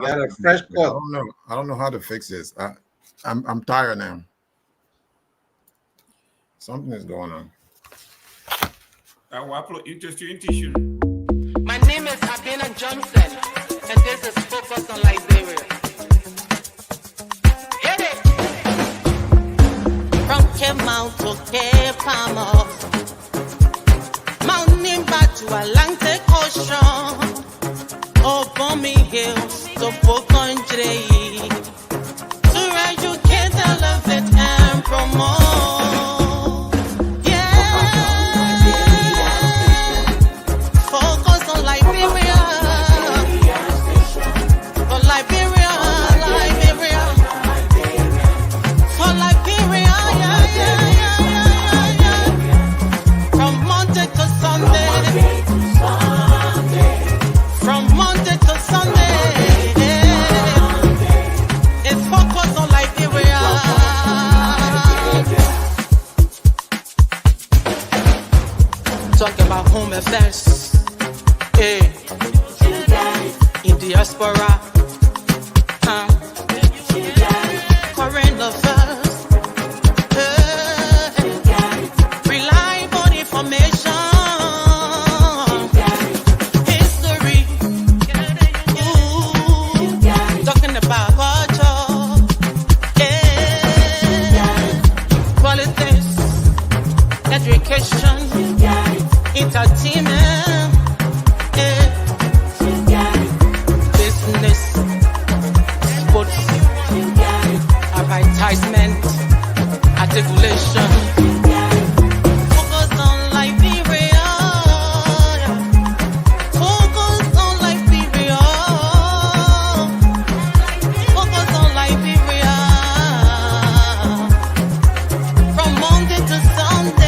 Got a fresh I call. don't know. I don't know how to fix this. I'm tired now. Something is going on. I will upload interesting tissue. My name is Abina Johnson, and this is Focus on Liberia. Hit it! From Cape Mount to Cape Palmer, Mount Nimba to Atlantic Ocean, Obomi Hills to Boakai, to educate, elevate, and promote. Talk about home affairs, in diaspora, current affairs, reliable information, history, talking about culture, politics, education, entertainment, business, sports, advertisement, articulation. Focus on Liberia. Focus on Liberia. Focus on Liberia. From Monday to Sunday.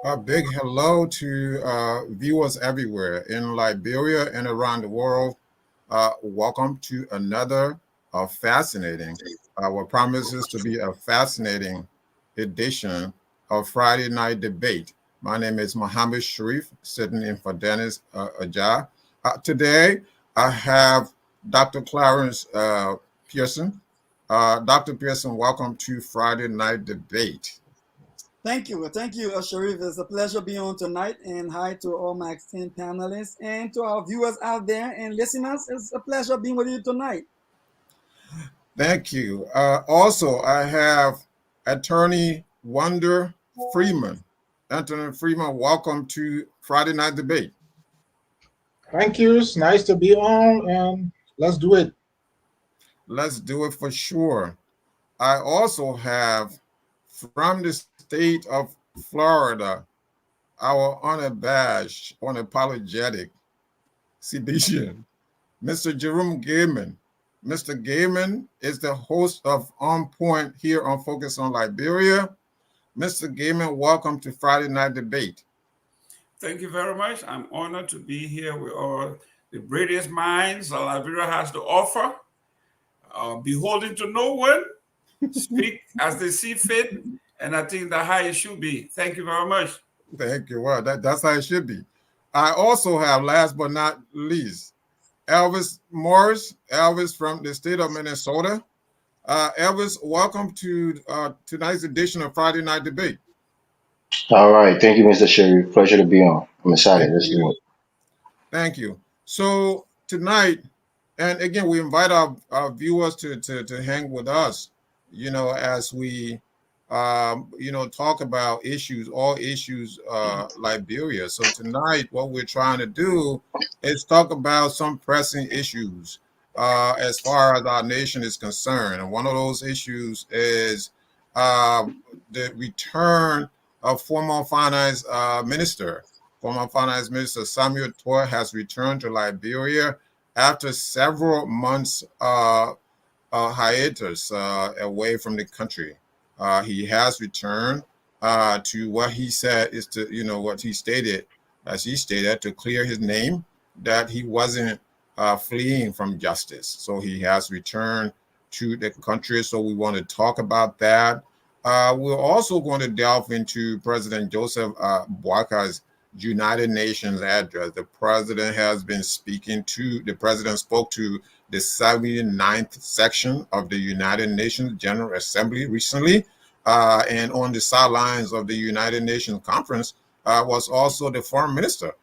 A big hello to viewers everywhere in Liberia and around the world. Welcome to another fascinating, what promises to be a fascinating edition of Friday Night Debate. My name is Mohammed Sharif, sitting in for Dennis Ajah. Today, I have Dr. Clarence Pearson. Dr. Pearson, welcome to Friday Night Debate. Thank you, Sharif. It's a pleasure being on tonight, and hi to all my esteemed panelists and to our viewers out there and listeners. It's a pleasure being with you tonight. Thank you. Also, I have Attorney Wonder Freeman. Attorney Freeman, welcome to Friday Night Debate. Thank you. It's nice to be on, and let's do it. Let's do it for sure. I also have from the state of Florida, our unabashed, unapologetic citizen, Mr. Jerome Gaiman. Mr. Gaiman is the host of On Point here on Focus on Liberia. Mr. Gaiman, welcome to Friday Night Debate. Thank you very much. I'm honored to be here with all the brilliant minds that Liberia has to offer. Beholden to no one, speak as they see fit, and I think that's how it should be. Thank you very much. Thank you. Well, that's how it should be. I also have, last but not least, Elvis Morris. Elvis from the state of Minnesota. Elvis, welcome to tonight's edition of Friday Night Debate. All right. Thank you, Mr. Sherry. Pleasure to be on. I'm excited. Let's do it. Thank you. So tonight, and again, we invite our viewers to hang with us, as we, talk about all issues Liberia. So tonight, what we're trying to do is talk about some pressing issues as far as our nation is concerned. And one of those issues is the return of former finance minister Samuel Tweh has returned to Liberia after several months hiatus away from the country. He has returned to what he said is to, what he stated, to clear his name, that he wasn't fleeing from justice. So he has returned to the country. So we want to talk about that. We're also going to delve into President Joseph Boakai's United Nations address. The president spoke to the 79th section of the United Nations General Assembly recently. And on the sidelines of the United Nations conference was also the foreign minister,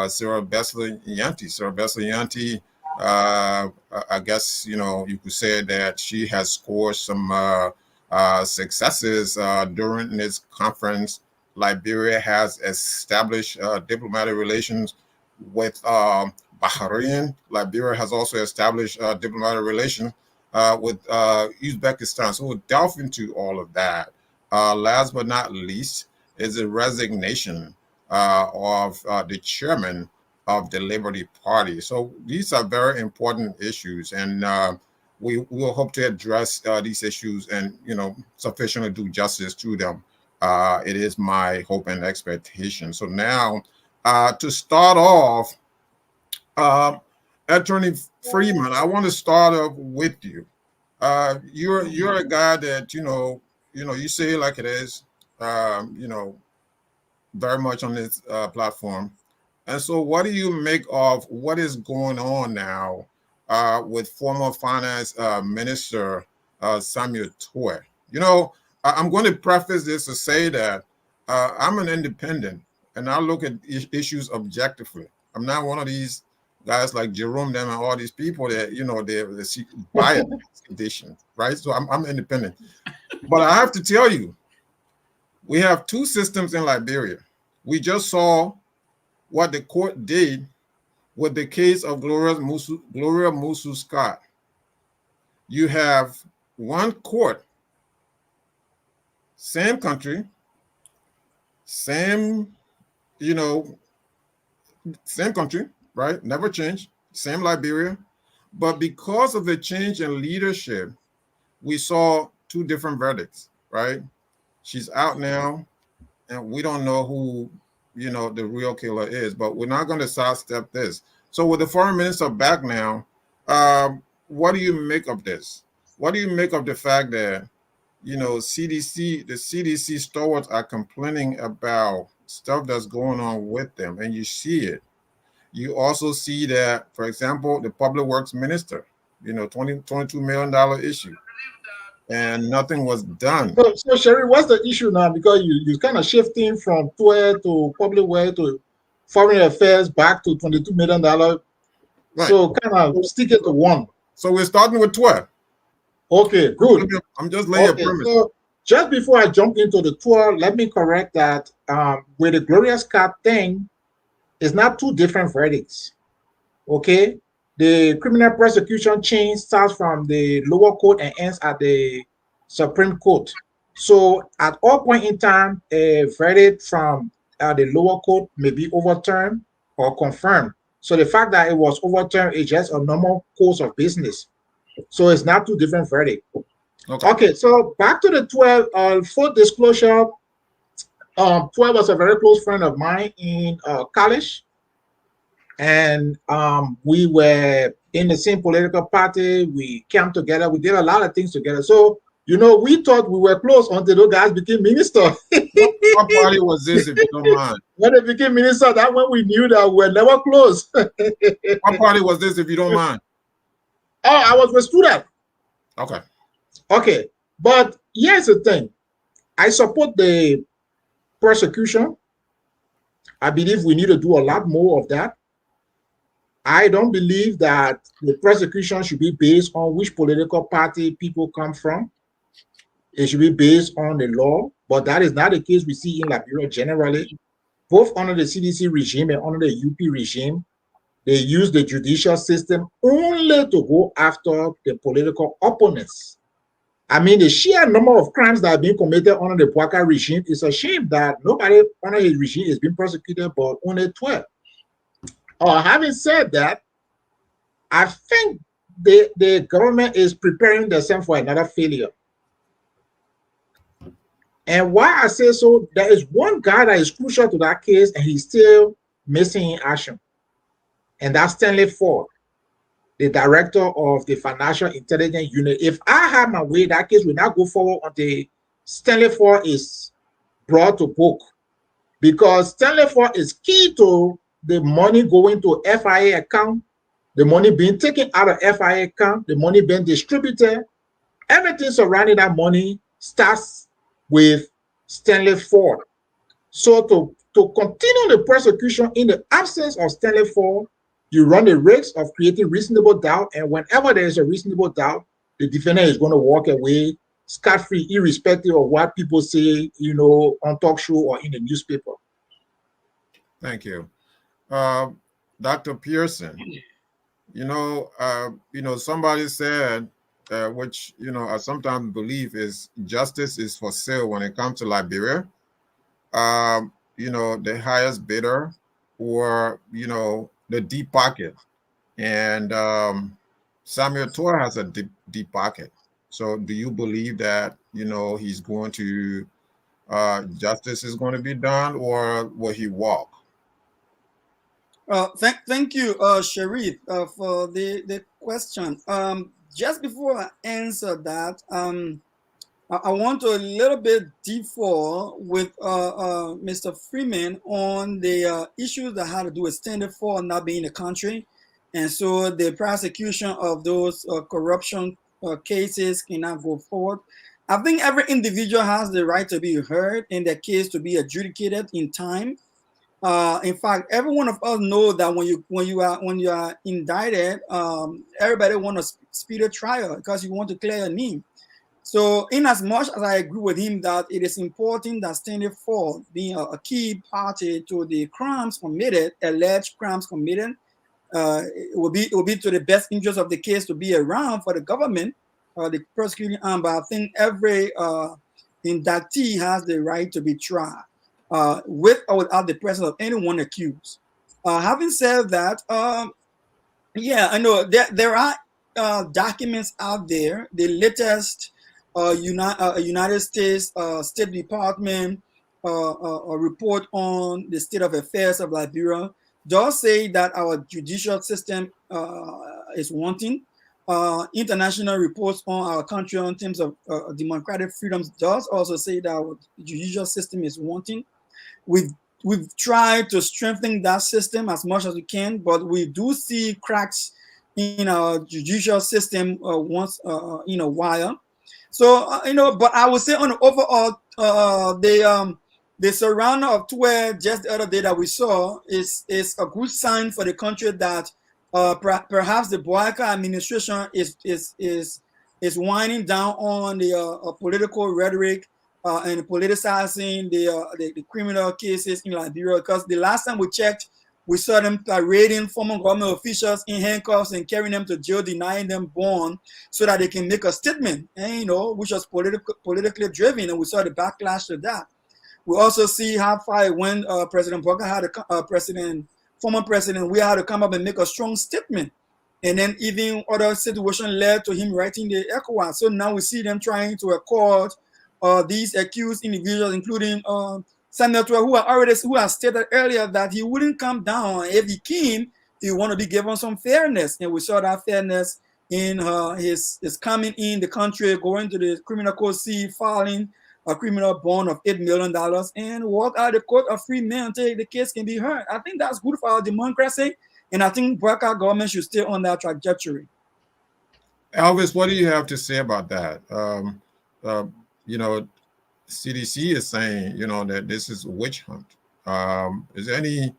Sarah Yanti. Sarah Yanti, I guess, you could say that she has scored some successes during this conference. Liberia has established diplomatic relations with Bahrain. Liberia has also established diplomatic relations with Uzbekistan. So we'll delve into all of that. Last but not least is the resignation of the chairman of the Liberty Party. So these are very important issues, and we will hope to address these issues and sufficiently do justice to them. It is my hope and expectation. So now, to start off, Attorney Freeman, I want to start off with you. You're a guy that you say it like it is. Very much on this platform. And so, what do you make of what is going on now with former Finance Minister Samuel Tweh? I'm going to preface this to say that I'm an independent and I look at issues objectively. I'm not one of these guys like Jerome them and all these people that they see bias conditions, right? So I'm independent, but I have to tell you, we have two systems in Liberia. We just saw what the court did with the case of Gloria Musu Scott. You have one court, same country, same country, right? Never changed, same Liberia. But because of the change in leadership, we saw two different verdicts, right? She's out now, and we don't know who, the real killer is, but we're not going to sidestep this. So with the foreign minister back now, what do you make of this? What do you make of the fact that, the CDC stalwarts are complaining about stuff that's going on with them, and you see it. You also see that, for example, the public works minister, $22 million issue, and nothing was done. So Sherry, what's the issue now? Because you kind of shifting from Tweh to public work to foreign affairs back to $22 million. Right. So kind of stick it to one. So we're starting with Tweh. Okay, good. I'm just laying a premise. So just before I jump into the Tweh, let me correct that with the Gloria Scott thing, it's not two different verdicts. Okay? The criminal prosecution chain starts from the lower court and ends at the Supreme Court. So at all point in time, a verdict from the lower court may be overturned or confirmed. So the fact that it was overturned is just a normal course of business. So it's not two different verdicts. Okay, so back to the Tweh. Full disclosure, Tweh was a very close friend of mine in college. And we were in the same political party. We came together. We did a lot of things together. So, we thought we were close until those guys became minister. What party was this, if you don't mind? When they became minister, that's when we knew that we were never close. What party was this, if you don't mind? Oh, I was with student. Okay. Okay. But here's the thing. I support the prosecution. I believe we need to do a lot more of that. I don't believe that the prosecution should be based on which political party people come from. It should be based on the law, but that is not the case we see in Liberia generally. Both under the CDC regime and under the UP regime, they use the judicial system only to go after the political opponents. I mean, the sheer number of crimes that are being committed under the Boakai regime is a shame that nobody under his regime is being prosecuted, but only 12. Having said that, I think the government is preparing themselves for another failure. And why I say so, there is one guy that is crucial to that case, and he's still missing in action. And that's Stanley Ford, the director of the Financial Intelligence Unit. If I had my way, that case will not go forward until Stanley Ford is brought to book. because Stanley Ford is key to the money going to FIA account, the money being taken out of FIA account, the money being distributed. Everything surrounding that money starts with Stanley Ford. So to continue the prosecution in the absence of Stanley Ford, you run the risk of creating reasonable doubt. And whenever there is a reasonable doubt, the defendant is going to walk away scot-free, irrespective of what people say, on talk show or in the newspaper. Thank you. Dr. Pearson, somebody said, which, I sometimes believe is justice is for sale when it comes to Liberia. The highest bidder or, the deep pocket. And Samuel Tweh has a deep pocket. So do you believe that, he's going to, justice is going to be done, or will he walk? Thank you, Sharif, for the question. Just before I answer that, I want to a little bit deeper with Mr. Freeman on the issues that had to do with Stanley Ford not being in the country. And so the prosecution of those corruption cases cannot go forward. I think every individual has the right to be heard and their case to be adjudicated in time. In fact, every one of us know that when you are indicted, everybody wants a speedy trial because you want to clear your name. So, in as much as I agree with him that it is important that Stanley Ford, being a key party to the crimes committed, alleged crimes committed, it will be to the best interest of the case to be around for the government, the prosecuting arm. But I think every indictee has the right to be tried, with or without the presence of anyone accused. Having said that, yeah, I know there are documents out there. The latest United States State Department report on the state of affairs of Liberia does say that our judicial system is wanting. International reports on our country in terms of democratic freedoms does also say that our judicial system is wanting. We've tried to strengthen that system as much as we can, but we do see cracks in our judicial system once in a while. So but I would say on the overall, the surrender of Tweh just the other day that we saw is a good sign for the country that perhaps the Boakai administration is winding down on the political rhetoric and politicizing the criminal cases in Liberia. Because the last time we checked, we saw them parading former government officials in handcuffs and carrying them to jail, denying them bond so that they can make a statement, which was politically driven, and we saw the backlash to that. We also see how far it went. President Boakai had former president, we had to come up and make a strong statement. And then even other situations led to him writing the ECOWAS. So now we see them trying to accord these accused individuals, including Samuel Tweh, who has stated earlier that he wouldn't come down. If he came, he want to be given some fairness. And we saw that fairness in his coming in the country, going to the criminal court, filing a criminal bond of $8 million and walk out of the court a free man until the case can be heard. I think that's good for our democracy. And I think Boakai government should stay on that trajectory. Elvis, what do you have to say about that? CDC is saying, that this is a witch hunt. Is there any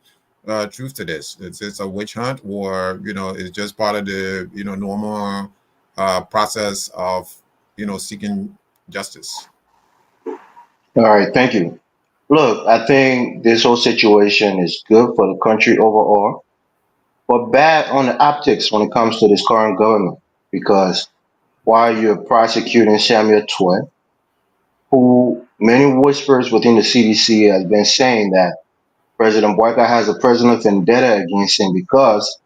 truth to this? Is this a witch hunt, or, it's just part of the, normal process of, seeking justice? All right, thank you. Look, I think this whole situation is good for the country overall, but bad on the optics when it comes to this current government. Because while you're prosecuting Samuel Tweh, who many whispers within the CDC has been saying that President Boakai has a personal vendetta against him because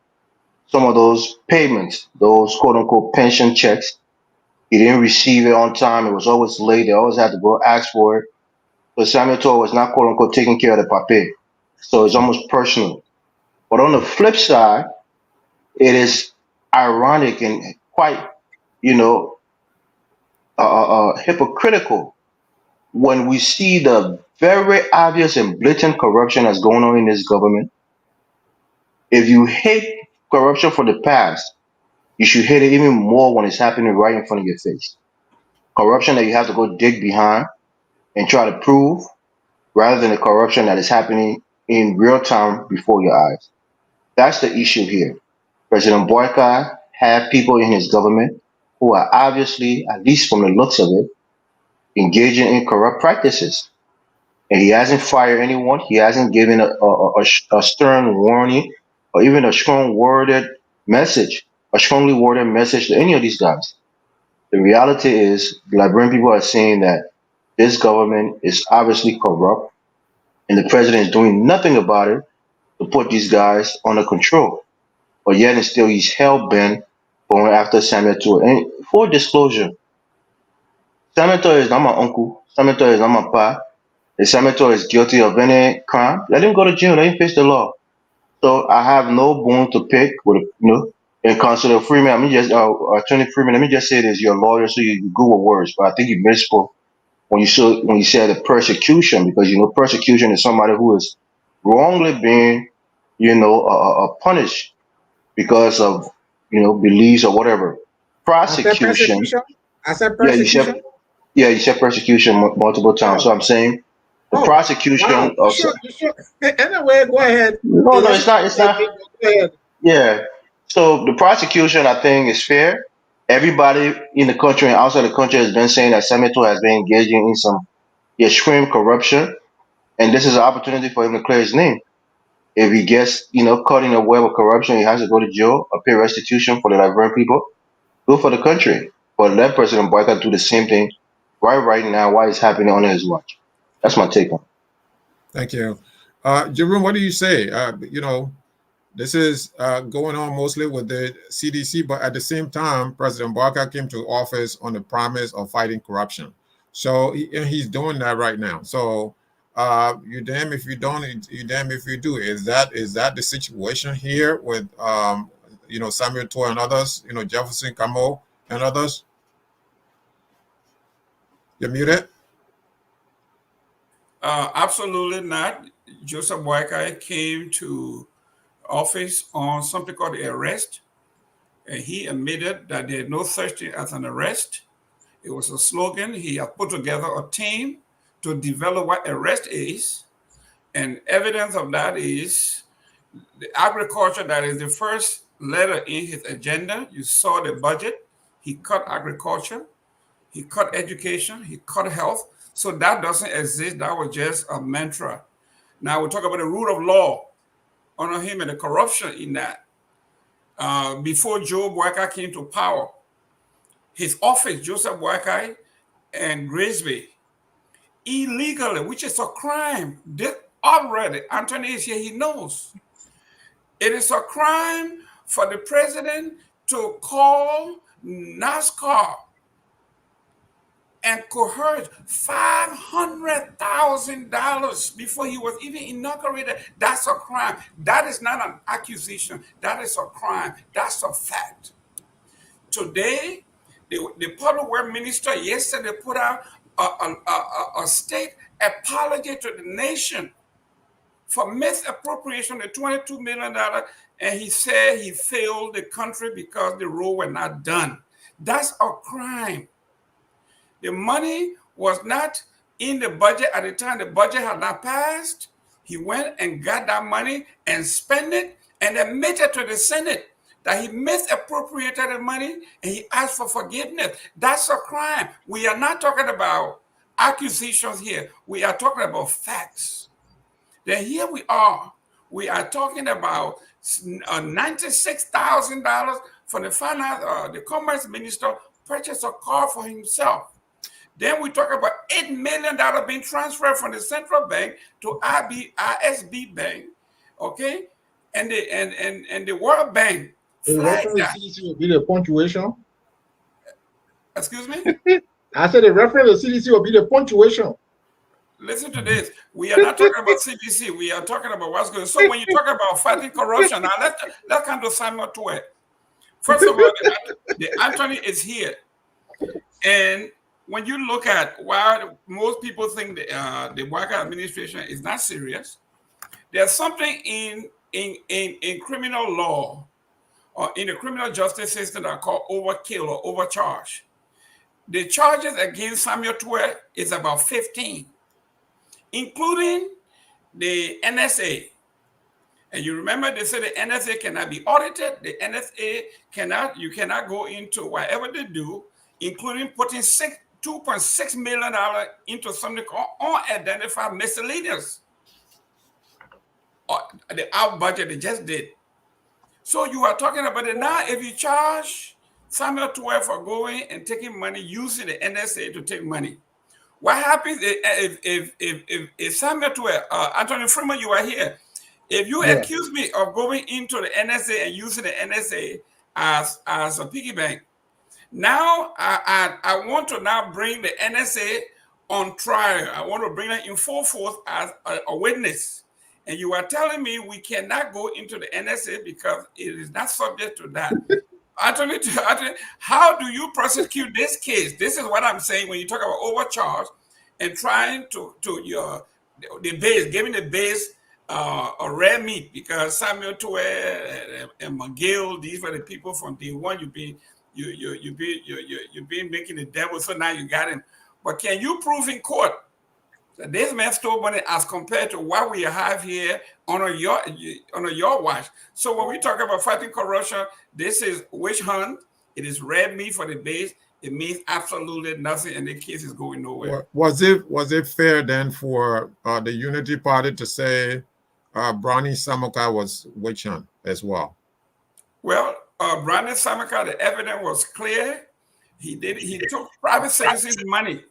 some of those payments, those quote unquote pension checks, he didn't receive it on time. It was always late. They always had to go ask for it. So Samuel Tweh was not quote unquote taking care of the papier. So it's almost personal. But on the flip side, it is ironic and quite, hypocritical when we see the very obvious and blatant corruption that's going on in this government. If you hate corruption for the past, you should hate it even more when it's happening right in front of your face. Corruption that you have to go dig behind and try to prove, rather than the corruption that is happening in real time before your eyes. That's the issue here. President Boakai had people in his government who are obviously, at least from the looks of it, engaging in corrupt practices. And he hasn't fired anyone. He hasn't given a stern warning or even a strongly worded message to any of these guys. The reality is, the Liberian people are saying that this government is obviously corrupt and the president is doing nothing about it to put these guys under control. But yet and still, he's hell bent going after Samuel Tweh. And full disclosure, Samuel Tweh is not my uncle. Samuel Tweh is not my pa. If Samuel Tweh is guilty of any crime, let him go to jail. Let him face the law. So I have no bone to pick with, and Constable Freeman. Attorney Freeman. Let me just say this: you're a lawyer, so you Google words, but I think you misspoke when you said the persecution, because persecution is somebody who is wrongly being punished because of beliefs or whatever. I said Prosecution, persecution. I said yeah, you said persecution. you said persecution multiple times. So Oh, I'm saying the oh, wow. prosecution You of sure? You sure? Anyway, go ahead. no, no, Unless it's you not. It's like not. it, go ahead. Yeah. So the prosecution, I think, is fair. Everybody in the country and outside the country has been saying that Senator has been engaging in some extreme corruption, and this is an opportunity for him to clear his name. If he gets, caught in a web of corruption, he has to go to jail or pay restitution for the Liberian people. Good for the country. But let President Boycott do the same thing right now while it's happening under his watch. That's my take on it. Thank you. Jerome, what do you say? This is going on mostly with the CDC, but at the same time, President Boakai came to office on the promise of fighting corruption. So and he's doing that right now. So you damn if you don't, you damn if you do. Is that the situation here with Samuel Tweh and others, Jefferson Camo and others? You're muted. Absolutely not. Joseph Boakai came to office on something called the arrest. And he admitted that there is no such thing as an arrest. It was a slogan. He had put together a team to develop what arrest is. And evidence of that is the agriculture, that is the first letter in his agenda. You saw the budget. He cut agriculture. He cut education. He cut health. So that doesn't exist. That was just a mantra. Now we talk about the rule of law under him and the corruption in that. Before Joe Boakai came to power, his office, Joseph Boakai and Grisby, illegally, which is a crime, did already. Anthony is here, he knows. It is a crime for the president to call NASCAR and coerce $500,000 before he was even inaugurated. That's a crime. That is not an accusation. That is a crime. That's a fact. Today, the public works minister yesterday put out a state apology to the nation for misappropriation of $22 million, and he said he failed the country because the road were not done. That's a crime. The money was not in the budget at the time. The budget had not passed. He went and got that money and spent it and admitted to the Senate that he misappropriated the money and he asked for forgiveness. That's a crime. We are not talking about accusations here. We are talking about facts. Then here we are. We are talking about $96,000 for the commerce minister purchased a car for himself. Then we talk about $8 million being transferred from the central bank to ISB Bank, okay? And the World Bank. The reference to CDC will be the punctuation. Excuse me? I said the reference to CDC will be the punctuation. Listen to this. We are not talking about CDC. We are talking about what's going on. So when you talk about fighting corruption, now let's come to Samuel Tweh. First of all, the Anthony is here. And when you look at why most people think the Boakai administration is not serious, there's something in criminal law or in the criminal justice system that are called overkill or overcharge. The charges against Samuel Tweh is about 15, including the NSA. And you remember they said the NSA cannot be audited. The NSA you cannot go into whatever they do, including putting $2.6 million into something called unidentified miscellaneous. The out budget they just did. So you are talking about it now. If you charge Samuel Tweh for going and taking money using the NSA to take money, what happens if Samuel Tweh, Anthony Freeman, you are here? If you accuse me of going into the NSA and using the NSA as a piggy bank, now I want to now bring the NSA on trial. I want to bring it in full force as a witness. And you are telling me we cannot go into the NSA because it is not subject to that. Anthony, how do you prosecute this case? This is what I'm saying when you talk about overcharge and trying to the base, giving the base a rare meat, because Samuel Tweh and McGill, these were the people from day one. You've been making the devil, so now you got him. But can you prove in court that this man stole money as compared to what we have here on your watch? So when we talk about fighting corruption, this is witch hunt. It is red meat for the base. It means absolutely nothing, and the case is going nowhere. Was it fair then for the Unity Party to say Brownie Samuka was witch hunt as well? Well, Brownie Samuka, the evidence was clear. He took private citizens' money.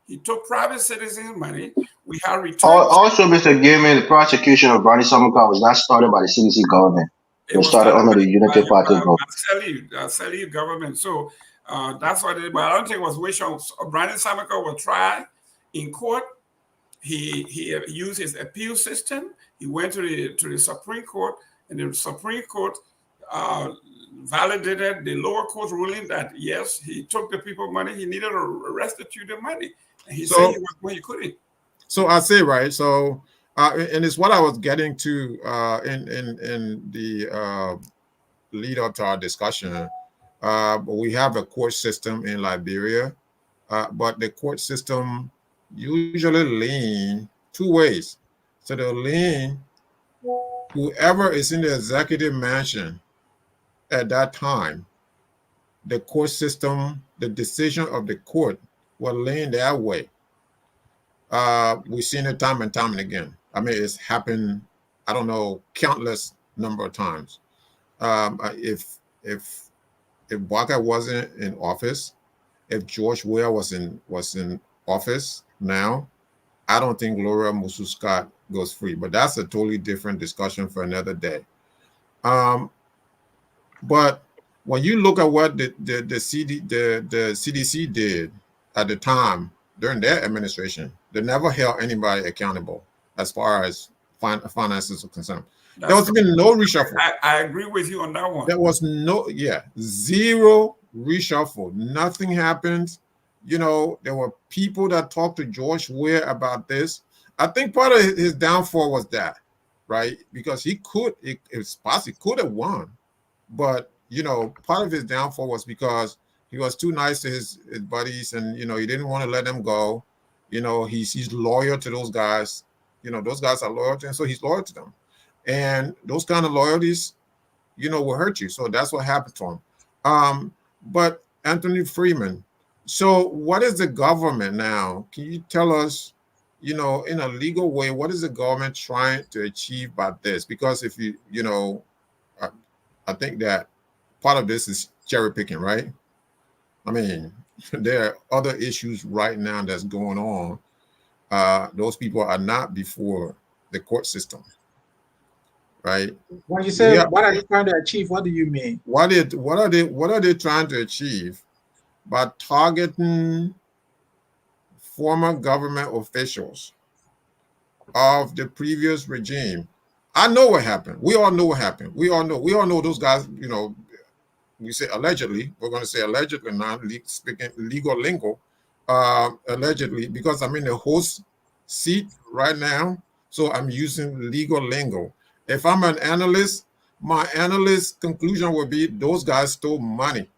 He took private citizens' money. We have returned. Also, Mr. Gilman, the prosecution of Brownie Samuka was not started by the CDC government. It was started under the Unity Party government. I'll tell you government. So that's what it is. But I don't think it was wish on. Brownie Samuka was tried in court. He used his appeal system. He went to the Supreme Court, and the Supreme Court validated the lower court ruling that yes, he took the people's money. He needed to restitute the money, and he said he couldn't. So I say right. So and it's what I was getting to in the lead up to our discussion. We have a court system in Liberia, but the court system usually lean two ways. So they'll lean whoever is in the executive mansion at that time, the court system, the decision of the court will lean that way. We've seen it time and time and again. I mean, it's happened, I don't know, countless number of times. If Boakai wasn't in office, if George Weah was in office now, I don't think Gloria Musu Scott goes free. But that's a totally different discussion for another day. But when you look at what the CDC did at the time during their administration, they never held anybody accountable as far as finances are concerned. There was been no reshuffle. I agree with you on that one. There was zero reshuffle. Nothing happened. You know, there were people that talked to George Weah about this. I think part of his downfall was that, right? Because he could have won. But, you know, part of his downfall was because he was too nice to his buddies, and, you know, he didn't want to let them go. You know, he's loyal to those guys. You know, those guys are loyal to him, so he's loyal to them. And those kind of loyalties, you know, will hurt you. So that's what happened to him. But Anthony Freeman, so what is the government now? Can you tell us, you know, in a legal way, what is the government trying to achieve by this? Because if you know, I think that part of this is cherry picking, right? I mean, there are other issues right now that's going on. Those people are not before the court system, right? When you say what are you trying to achieve, what do you mean? What are they trying to achieve by targeting former government officials of the previous regime? I know what happened. We all know what happened. We all know those guys, you know, we say allegedly, we're going to say allegedly now, speaking legal lingo, allegedly, because I'm in the host seat right now, so I'm using legal lingo. If I'm an analyst, my analyst conclusion would be those guys stole money.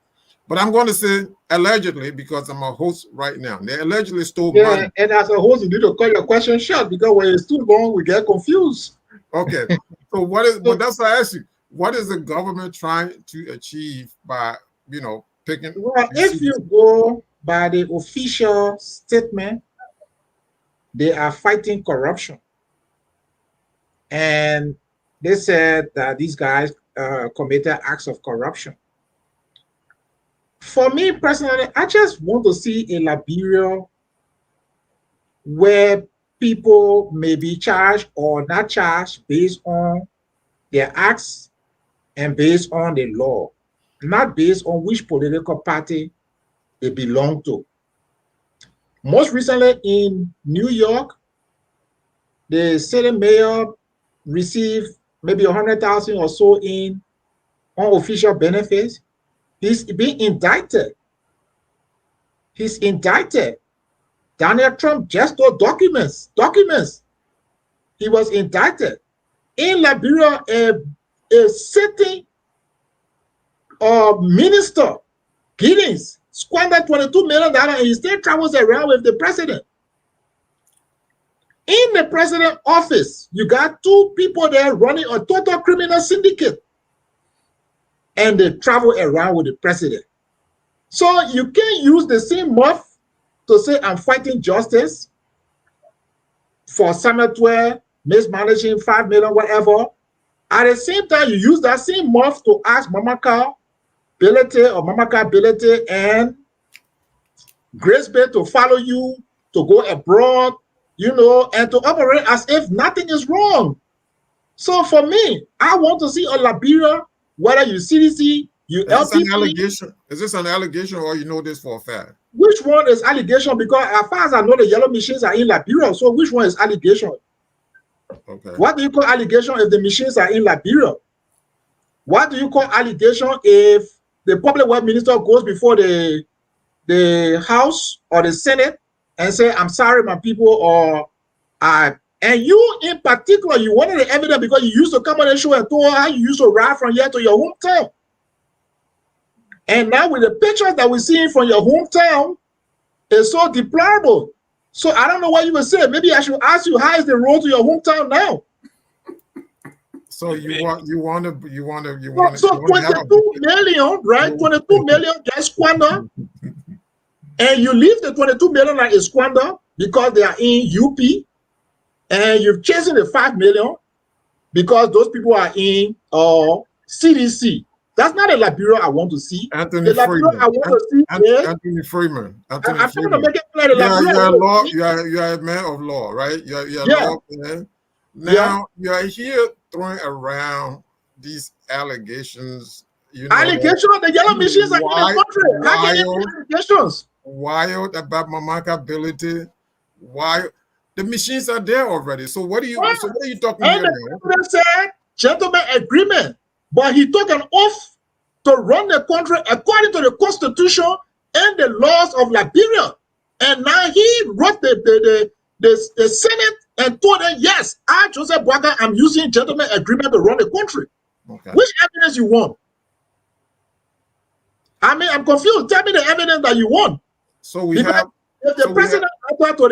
But I'm going to say allegedly because I'm a host right now. They allegedly stole money. And as a host, you need to cut your question short because when it's too long, we get confused. Okay. So what is? But that's why I asked you. What is the government trying to achieve by picking? Well, if you go by the official statement, they are fighting corruption, and they said that these guys committed acts of corruption. For me personally, I just want to see a Liberia where people may be charged or not charged based on their acts and based on the law, not based on which political party they belong to. Most recently in New York, the city mayor received maybe 100,000 or so in unofficial benefits. He's being indicted. He's indicted. Donald Trump just got documents. He was indicted. In Liberia, a sitting minister, Giddens, squandered $22 million and he still travels around with the president. In the president's office, you got two people there running a total criminal syndicate. And they travel around with the president. So you can't use the same mouth to say I'm fighting justice for Samuel Tweh mismanaging $5 million, whatever. At the same time, you use that same mouth to ask Mamaka Bility or Mamaka Bility and Grace Bay to follow you, to go abroad, and to operate as if nothing is wrong. So for me, I want to see a Liberia, whether you CDC, you LPP. Is this an allegation or you know this for a fact? Which one is allegation? Because as far as I know, the yellow machines are in Liberia. So which one is allegation? Okay. What do you call allegation if the machines are in Liberia? What do you call allegation if the public works minister goes before the House or the Senate and say, I'm sorry, my people, or and you in particular, you wanted the evidence because you used to come on the show and told how you used to ride from here to your hometown. And now with the pictures that we're seeing from your hometown, it's so deplorable. So I don't know what you would say. Maybe I should ask you, how is the road to your hometown now? So you want to So 22 million, right? 22 million get squandered. And you leave the 22 million like a squander because they are in UP. And you've chosen the 5 million because those people are in CDC. That's not a Liberia I want to see. Anthony Freeman. Anthony Freeman. I'm trying to make it clear. You're a man of law, right? You're a law man. Now you're here throwing around these allegations. Allegations? The yellow machines are in the country. How can you allegations? Wild about Mamaka Bility. Wild. The machines are there already. So what are you talking about? The president said gentleman agreement, but he took an oath to run the country according to the constitution and the laws of Liberia. And now he wrote the Senate and told them, yes, I, Joseph Boakai, I'm using gentleman agreement to run the country. Okay. Which evidence you want? I mean, I'm confused. Tell me the evidence that you want. So we have if the president went to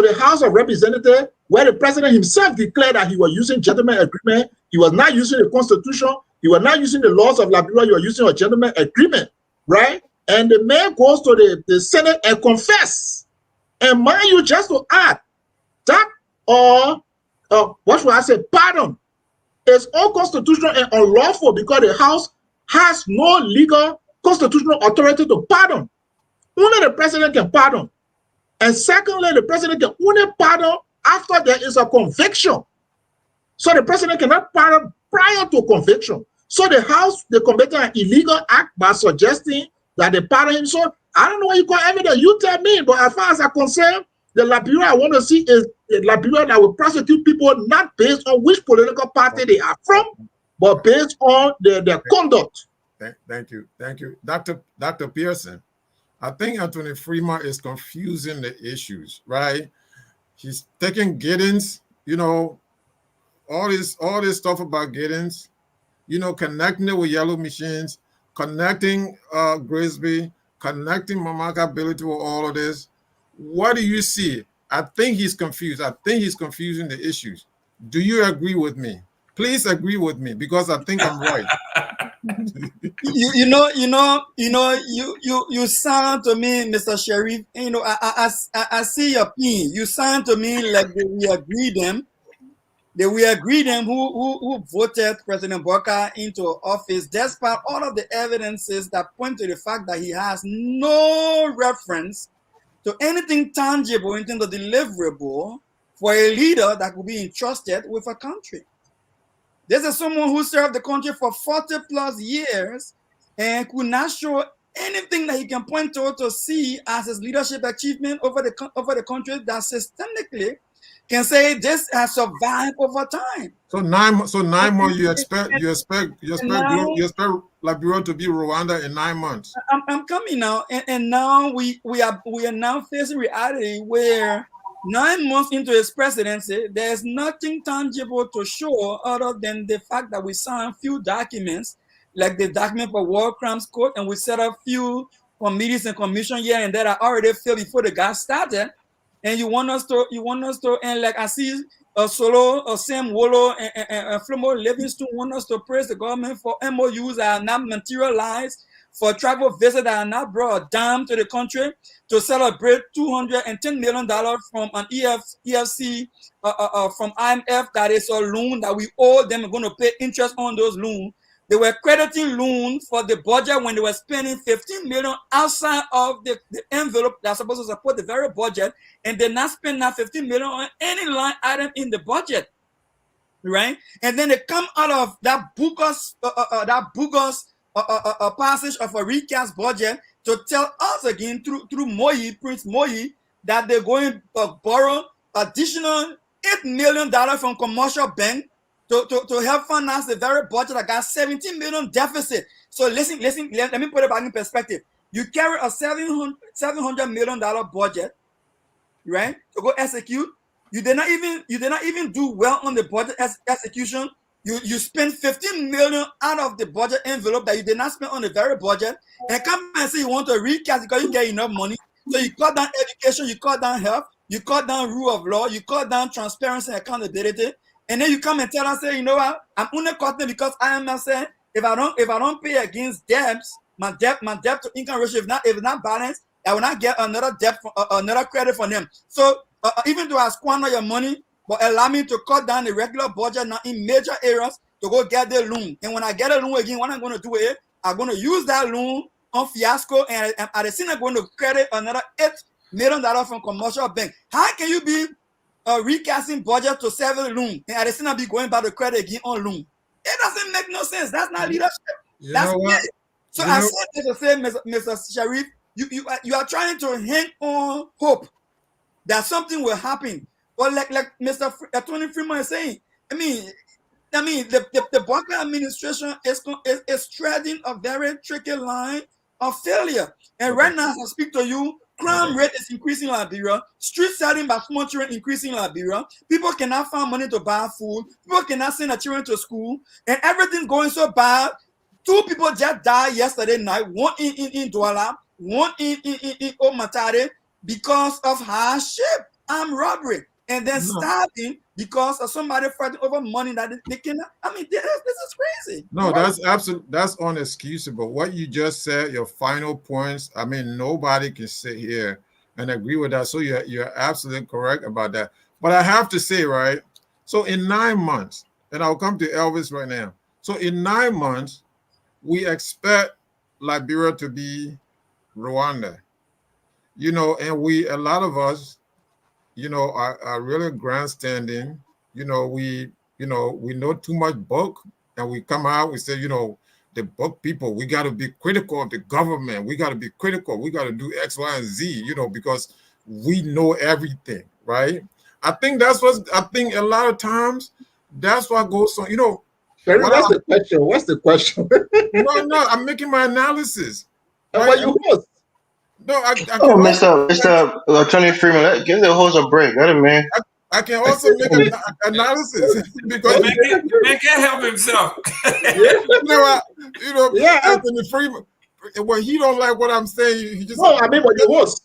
the House of Representatives, where the president himself declared that he was using gentleman agreement, he was not using the constitution, he was not using the laws of Liberia, he was using a gentleman agreement, right? And the man goes to the Senate and confess. And mind you, just to add that, or what should I say, pardon, is unconstitutional and unlawful because the House has no legal constitutional authority to pardon. Only the president can pardon. And secondly, the president can only pardon after there is a conviction. So the president cannot pardon prior to conviction. So the House, they committed an illegal act by suggesting that they pardon him. So I don't know what you call evidence. You tell me. But as far as I'm concerned, the Liberia I want to see is a Liberia that will prosecute people not based on which political party they are from, but based on their conduct. Thank you. Dr. Pearson. I think Anthony Freeman is confusing the issues, right? He's taking Giddens, all this stuff about Giddens, connecting it with yellow machines, connecting Grisby, connecting Mamaka Bility with all of this. What do you see? I think he's confused. I think he's confusing the issues. Do you agree with me? Please agree with me because I think I'm right. You sound to me, Mr. Sheriff. I see your pin. You sound to me like we agree them. That we agree them who voted President Boakai into office, despite all of the evidences that point to the fact that he has no reference to anything tangible in terms of deliverable for a leader that could be entrusted with a country. This is someone who served the country for 40 plus years and could not show anything that he can point to see as his leadership achievement over the country that systemically can say this has survived over time. So 9 months. You expect Liberia to be Rwanda in 9 months. I'm coming now, and now we are now facing reality where 9 months into his presidency, there's nothing tangible to show other than the fact that we signed few documents, like the document for war crimes court, and we set up few committees and commissions here and there that already failed before the guy started. And you want us to, and like I see Solo, Sam Wolo, and Flomo Livingston want us to praise the government for MOUs that are not materialized, for travel visits that are not brought a dime to the country, to celebrate $210 million from an EFC, from IMF, that is a loan that we owe them. We're going to pay interest on those loans. They were crediting loans for the budget when they were spending 15 million outside of the envelope that's supposed to support the very budget, and they're not spending that 15 million on any line item in the budget, right? And then they come out of that bogus passage of a recast budget to tell us again through Prince Moi, that they're going to borrow additional $8 million from commercial bank to help finance the very budget that got 17 million deficit. So listen, let me put it back in perspective. You carry a $700 million budget, right, to go execute. You did not even do well on the budget execution. You spend 15 million out of the budget envelope that you did not spend on the very budget, and come and say you want to recast because you get enough money. So you cut down education, you cut down health, you cut down rule of law, you cut down transparency and accountability. And then you come and tell us, say, you know what? I'm only cutting because I am not saying if I don't pay against debts, my debt to income ratio if not balanced, I will not get another another credit from them. So even though I squander your money, but allow me to cut down the regular budget now in major areas to go get the loan. And when I get a loan again, what I'm going to do is I'm going to use that loan on fiasco, and at the same time I'm going to credit another $8 million from commercial bank. How can you be recasting budget to several loan and at the same time be going back to credit again on loan? It doesn't make no sense. That's not leadership. That's it. So I said to say, Mr. Sharif, you are trying to hang on hope that something will happen. But like Mr. Tony Freeman is saying, I mean, the Boakai administration is treading a very tricky line of failure. And right now, as I speak to you, crime rate is increasing in Liberia. Street selling by small children increasing in Liberia. People cannot find money to buy food. People cannot send their children to school. And everything's going so bad. 2 people just died yesterday night. One in Douala, one in Omatare, because of hardship, armed robbery, and then stabbing because of somebody fighting over money that they cannot. I mean, this is crazy. No, that's that's unexcusable. What you just said, your final points, I mean, nobody can sit here and agree with that. So you're absolutely correct about that. But I have to say, right, so in 9 months, and I'll come to Elvis right now. So in 9 months, we expect Liberia to be Rwanda. And a lot of us, are really grandstanding. We know too much book, and we come out, we say, the book people, we got to be critical of the government. We got to be critical. We got to do X, Y, and Z, because we know everything, right? I think a lot of times that's what goes on, Sherry, what's the question? What's the question? No, I'm making my analysis. Right? You host. No, I Oh, can also Mr. Attorney Freeman, give the host a break. Let him, man. I can also make an analysis because Make it help himself. Yeah. Anthony Freeman, when he don't like what I'm saying, he just No, I mean, but you host.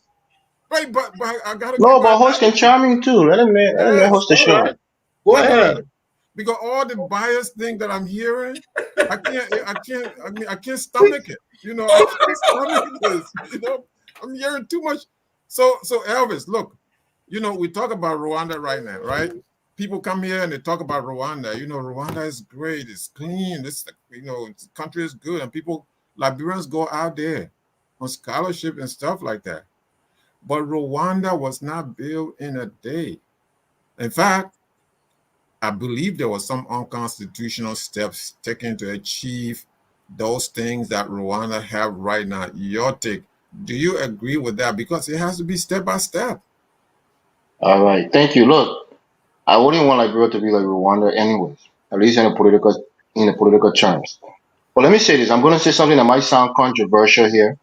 right. But I gotta give No, my but host can analysis. chime in too. Let him Yes, host the All show. right. Go ahead. because all the bias thing that I'm hearing, I can't stomach it. I can't stomach this. I'm hearing too much. So Elvis, look, we talk about Rwanda right now, right? People come here and they talk about Rwanda. Rwanda is great, it's clean, the country is good, and Liberians go out there on scholarship and stuff like that. But Rwanda was not built in a day. In fact, I believe there were some unconstitutional steps taken to achieve those things that Rwanda have right now. Your take, do you agree with that? Because it has to be step by step. All right. Thank you. Look, I wouldn't want Liberia to be like Rwanda anyways, at least in the political terms. But let me say this. I'm going to say something that might sound controversial here,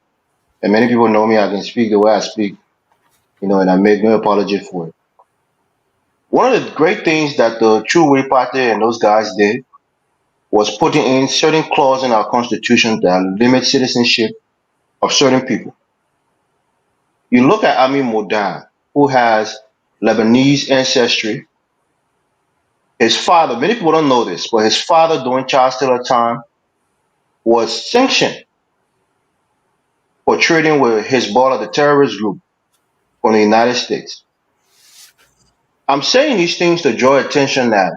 and many people know me. I can speak the way I speak, and I make no apology for it. One of the great things that the True Party and those guys did was putting in certain clauses in our constitution that limit citizenship of certain people. You look at Ami Modan, who has Lebanese ancestry. His father, many people don't know this, but his father during child stealer time was sanctioned for trading with Hezbollah, the terrorist group from the United States. I'm saying these things to draw attention that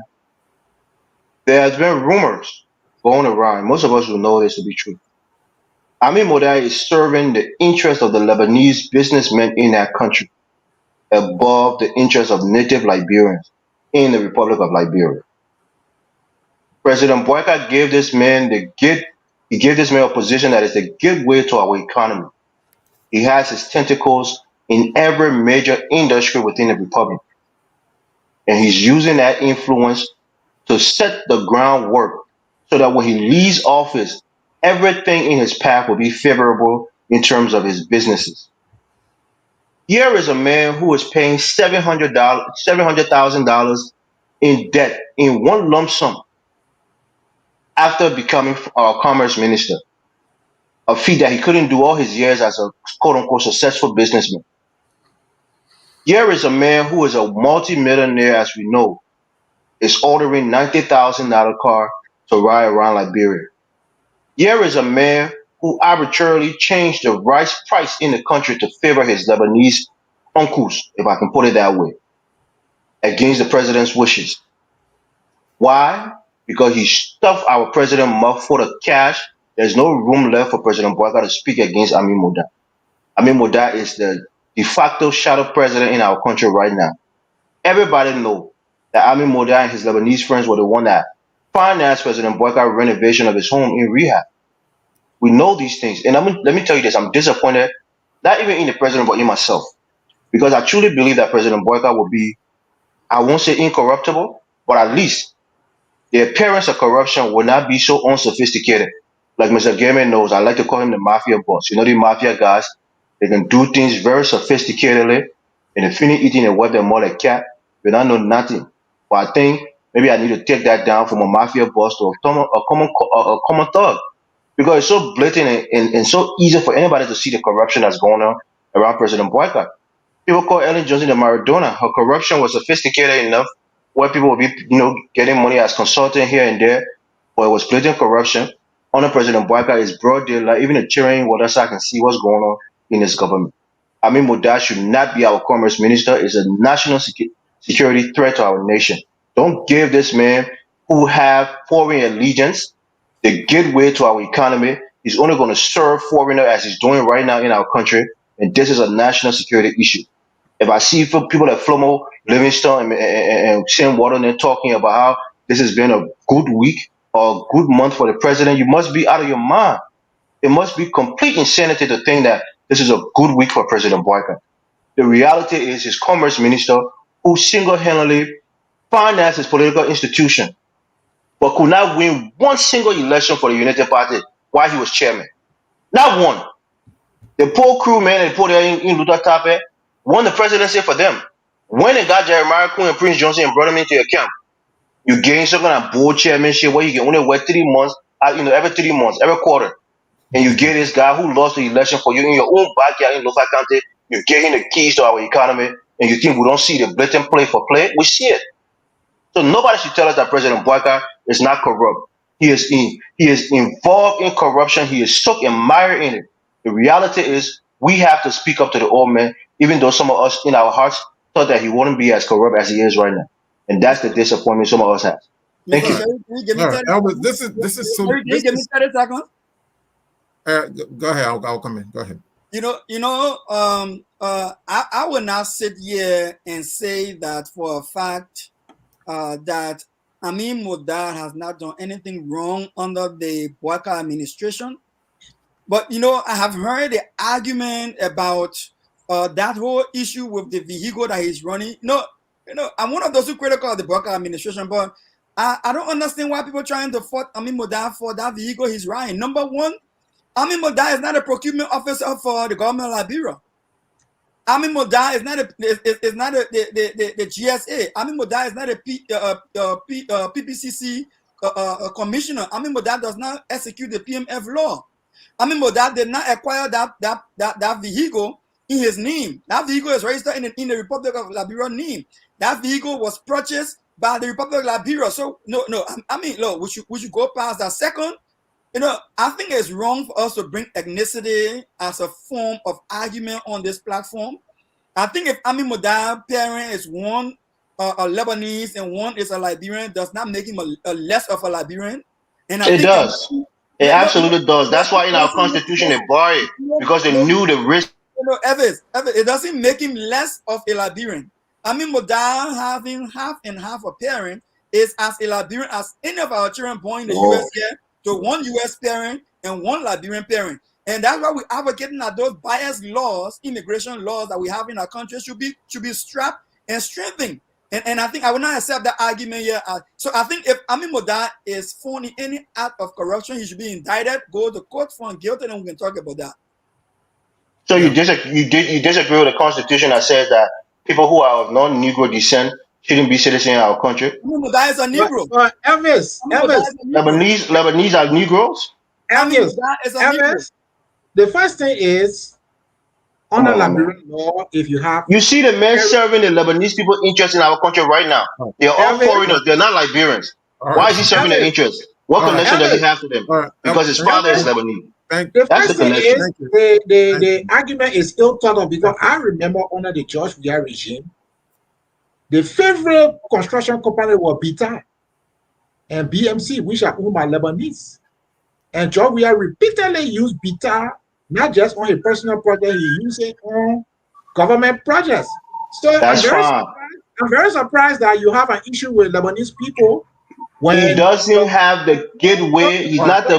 there has been rumors going around. Most of us will know this to be true. Ami Modai is serving the interests of the Lebanese businessmen in that country above the interests of native Liberians in the Republic of Liberia. President Boakai gave this man he gave this man a position that is the gateway to our economy. He has his tentacles in every major industry within the republic. And he's using that influence to set the groundwork so that when he leaves office, everything in his path will be favorable in terms of his businesses. Here is a man who is paying $700,000 in debt in one lump sum after becoming our commerce minister, a feat that he couldn't do all his years as a quote unquote successful businessman. Here is a man who is a multimillionaire, as we know, is ordering $90,000 car to ride around Liberia. Here is a man who arbitrarily changed the rice price in the country to favor his Lebanese uncles, if I can put it that way, against the president's wishes. Why? Because he stuffed our president mouth full of cash. There's no room left for President Boakai to speak against Amin Moda. Amin Moda is the de facto shadow president in our country right now. Everybody knows that Amin Moda and his Lebanese friends were the one that financed President Boakai renovation of his home in rehab. We know these things. And let me tell you this, I'm disappointed, not even in the president, but in myself. Because I truly believe that President Boakai will be, I won't say incorruptible, but at least the appearance of corruption will not be so unsophisticated. Like Mr. Gaiman knows, I like to call him the mafia boss. The mafia guys, they can do things very sophisticatedly, and if finish eating and wipe them more like cat, they don't know nothing. But I think maybe I need to take that down from a mafia boss to a common thug. Because it's so blatant and so easy for anybody to see the corruption that's going on around President Boycott. People call Ellen Johnson the Maradona. Her corruption was sophisticated enough where people would be, getting money as consultant here and there, but it was blatant corruption. Under President Boyka is broad daylight. Even the cheering water side can see what's going on in this government. I mean, Moda should not be our commerce minister. It's a national security threat to our nation. Don't give this man who have foreign allegiance the gateway to our economy. He's only going to serve foreigner as he's doing right now in our country, and this is a national security issue. If I see people like Flomo, Livingstone, and Sam Waterman talking about how this has been a good week or a good month for the president, you must be out of your mind. It must be complete insanity to think that this is a good week for President Boyka. The reality is his commerce minister who single-handedly financed his political institution but could not win one single election for the United Party while he was chairman. Not one. The poor crew, man, they put there in Luther Tape, won the presidency for them. When they got Jeremiah Queen and Prince Johnson and brought them into your camp, you gain some kind of board chairmanship where you can only wait 3 months, every 3 months, every quarter. And you get this guy who lost the election for you in your own backyard in local county, you get him the keys to our economy, and you think we don't see the blatant play for play? We see it. So nobody should tell us that President Boakai is not corrupt. He is involved in corruption. He is soaked and mired in it. The reality is we have to speak up to the old man, even though some of us in our hearts thought that he wouldn't be as corrupt as he is right now. And that's the disappointment some of us have. Thank you. Mr. Sherry, can you give me All right, 30 Elvis, this is so. Sherry, can you give me 30 seconds? Go ahead. I'll come in. Go ahead. I will not sit here and say that for a fact that Amin Modad has not done anything wrong under the Boakai administration. But, I have heard the argument about that whole issue with the vehicle that he's running. I'm one of those who critical of the Boakai administration, but I don't understand why people are trying to fault Amin Modad for that vehicle he's riding. Number one, Amin Modad is not a procurement officer for the government of Liberia. Amin Modad is not the GSA. Amin Modad is not a PPCC commissioner. Amin Modad does not execute the PMF law. Amin Modad did not acquire that vehicle in his name. That vehicle is registered in the Republic of Liberia name. That vehicle was purchased by the Republic of Liberia. So look, we should go past that. Second, I think it's wrong for us to bring ethnicity as a form of argument on this platform. I think if Amin Modad's parent is one a Lebanese and one is a Liberian, does not make him a less of a Liberian. And I It think does. It absolutely does. That's why in our constitution they bar it because they knew the risk. Evans, it doesn't make him less of a Liberian. Amin Modad having half and half a parent is as a Liberian as any of our children born in the US here, to one US parent and one Liberian parent. And that's why we're advocating that those biased laws, immigration laws that we have in our country should be strapped and strengthened. And I think I will not accept that argument here. So I think if Amin Modad is found in any act of corruption, he should be indicted, go to court, found guilty, and we can talk about that. So you disagree with the constitution that says that people who are of non-Negro descent shouldn't be citizens in our country? Amin Modad is a Negro. Elvis, Lebanese are Negroes? Amin Modad is a Negro. The first thing is, under Liberian law, if you have... You see the men serving the Lebanese people interest in our country right now. They're all foreigners. They're not Liberians. Why is he serving their interest? What connection does he have to them? Because his father is Lebanese. The first thing is, the argument is ill thought of, because I remember under the George Weah regime, the favorite construction company was Bility and BMC, which are owned by Lebanese. And George Weah repeatedly used Bility, not just on his personal project, he used it on government projects. So I'm very surprised that you have an issue with Lebanese people when he doesn't have the gateway. He's not the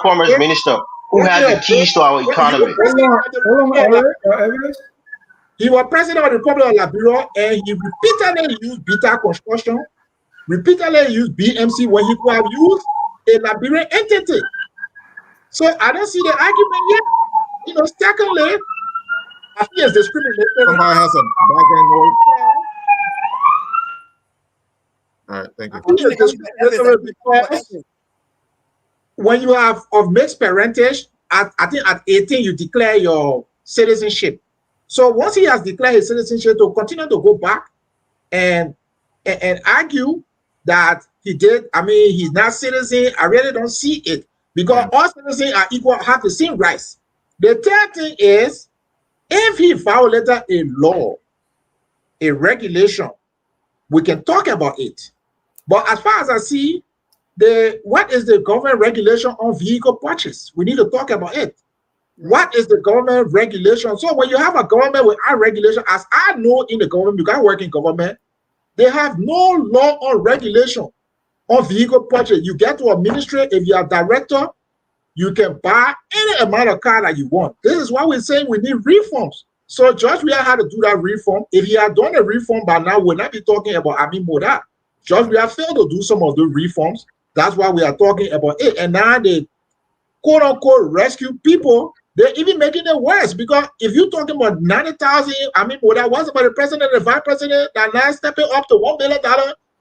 commerce minister who has the keys to our economy. He was president of the Republic of Liberia, and he repeatedly used Bility construction, repeatedly used BMC when he could have used a Liberian entity. So I don't see the argument yet. Secondly, I think it's discriminatory. Somebody has a background noise. All right, thank you. When you have of mixed parentage, I think at 18 you declare your citizenship. So once he has declared his citizenship, to continue to go back and argue that he did, he's not citizen, I really don't see it, because all citizens are equal, have the same rights. The third thing is, if he violated a law, a regulation, we can talk about it. But as far as I see, what is the government regulation on vehicle purchase? We need to talk about it. What is the government regulation? So when you have a government without regulation, as I know in the government, because I work in government, they have no law or regulation on vehicle purchase. You get to a ministry, if you are a director, you can buy any amount of car that you want. This is why we're saying we need reforms. So George Weah had to do that reform. If he had done a reform by now, we'll not be talking about Amin Modad. George Weah failed to do some of the reforms. That's why we are talking about it. And now they quote-unquote rescue people they're even making it worse, because if you're talking about 90,000, I mean, what that was about the president and the vice president, that now stepping up to $1 million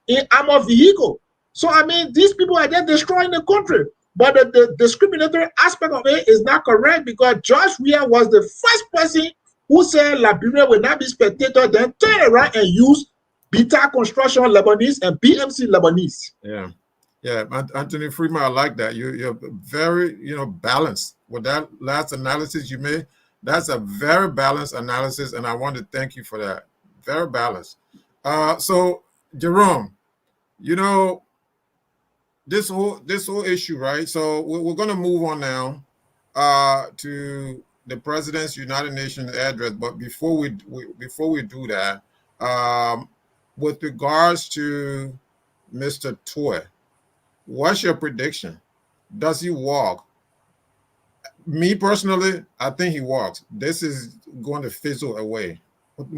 in armored vehicle. So, I mean, these people are just destroying the country. But the discriminatory aspect of it is not correct, because George Weah was the first person who said Liberia will not be spectator, then turn around and use Beta Construction Lebanese and BMC Lebanese. Yeah. Yeah, Anthony Freeman, I like that. You're very, balanced with that last analysis you made. That's a very balanced analysis, and I want to thank you for that. Very balanced. So, Jerome, this whole issue, right? So we're going to move on now to the President's United Nations address. But before we do that, with regards to Mr. Tweh, what's your prediction? Does he walk? Me personally, I think he walks. This is going to fizzle away,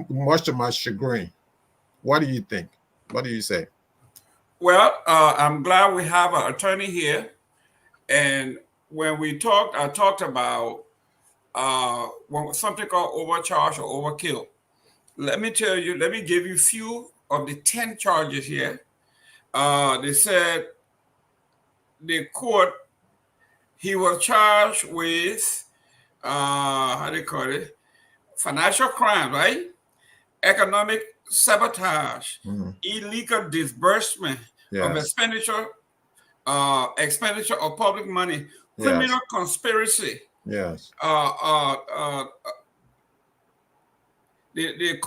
much to my chagrin. What do you think? What do you say? Well, I'm glad we have an attorney here. And when we talked, I talked about something called overcharge or overkill. Let me tell you, let me give you a few of the 10 charges here. They said the court, he was charged with, how do you call it? Financial crime, right? Economic sabotage, illegal disbursement of expenditure of public money, criminal conspiracy. Yes. The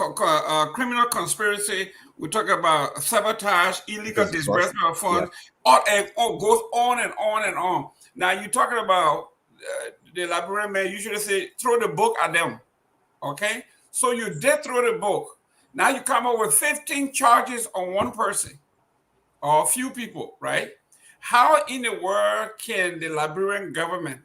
criminal conspiracy, we talk about sabotage, illegal disbursement of funds, all goes on and on and on. Now you're talking about the Liberian man usually say, throw the book at them. Okay? So you did throw the book. Now you come up with 15 charges on one person or a few people, right? How in the world can the Liberian government,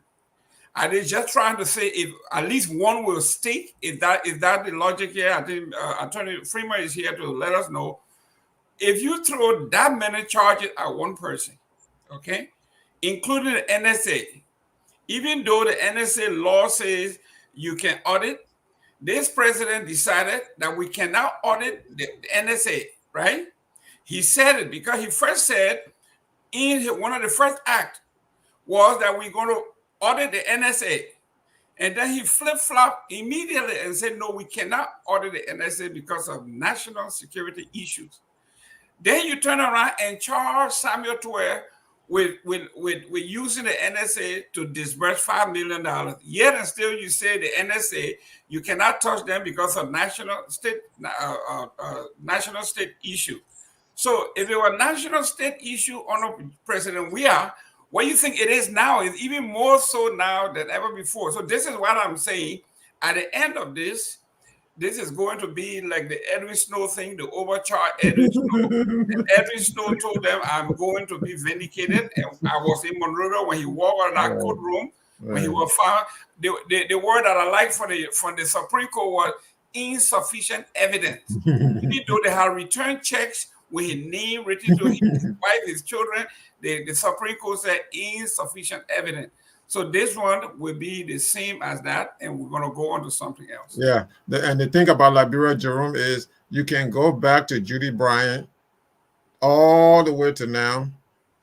are they just trying to say if at least one will stick? Is that the logic here? I think Attorney Freeman is here to let us know. If you throw that many charges at one person, okay, including the NSA, even though the NSA law says you can audit, this president decided that we cannot audit the NSA, right? He said it because he first said in one of the first acts was that we're going to audit the NSA. And then he flip-flopped immediately and said, no, we cannot audit the NSA because of national security issues. Then you turn around and charge Samuel Tweh with using the NSA to disburse $5 million. Yet and still you say the NSA, you cannot touch them because of national state issue. So if it were national state issue on President Weah, what you think it is now is even more so now than ever before. So this is what I'm saying. At the end of this is going to be like the Edwin Snow thing, the overcharge Edwin Snow. And Edwin Snow told them, I'm going to be vindicated. And I was in Monroe when he walked out of that courtroom, when he was found. The word that I like from the Supreme Court was insufficient evidence. Even though they had returned checks with his name written to his wife, his children, the Supreme Court said insufficient evidence. So this one will be the same as that, and we're going to go on to something else. Yeah, and the thing about Liberia, Jerome, is you can go back to Judy Bryant all the way to now.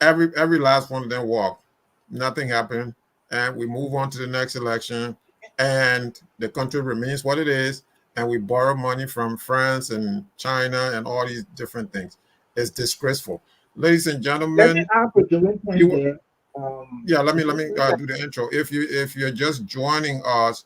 Every last one of them walked. Nothing happened, and we move on to the next election, and the country remains what it is, and we borrow money from France and China and all these different things. It's disgraceful. Ladies and gentlemen, Let me ask a Jerome point there. Let me do the intro. If you're just joining us,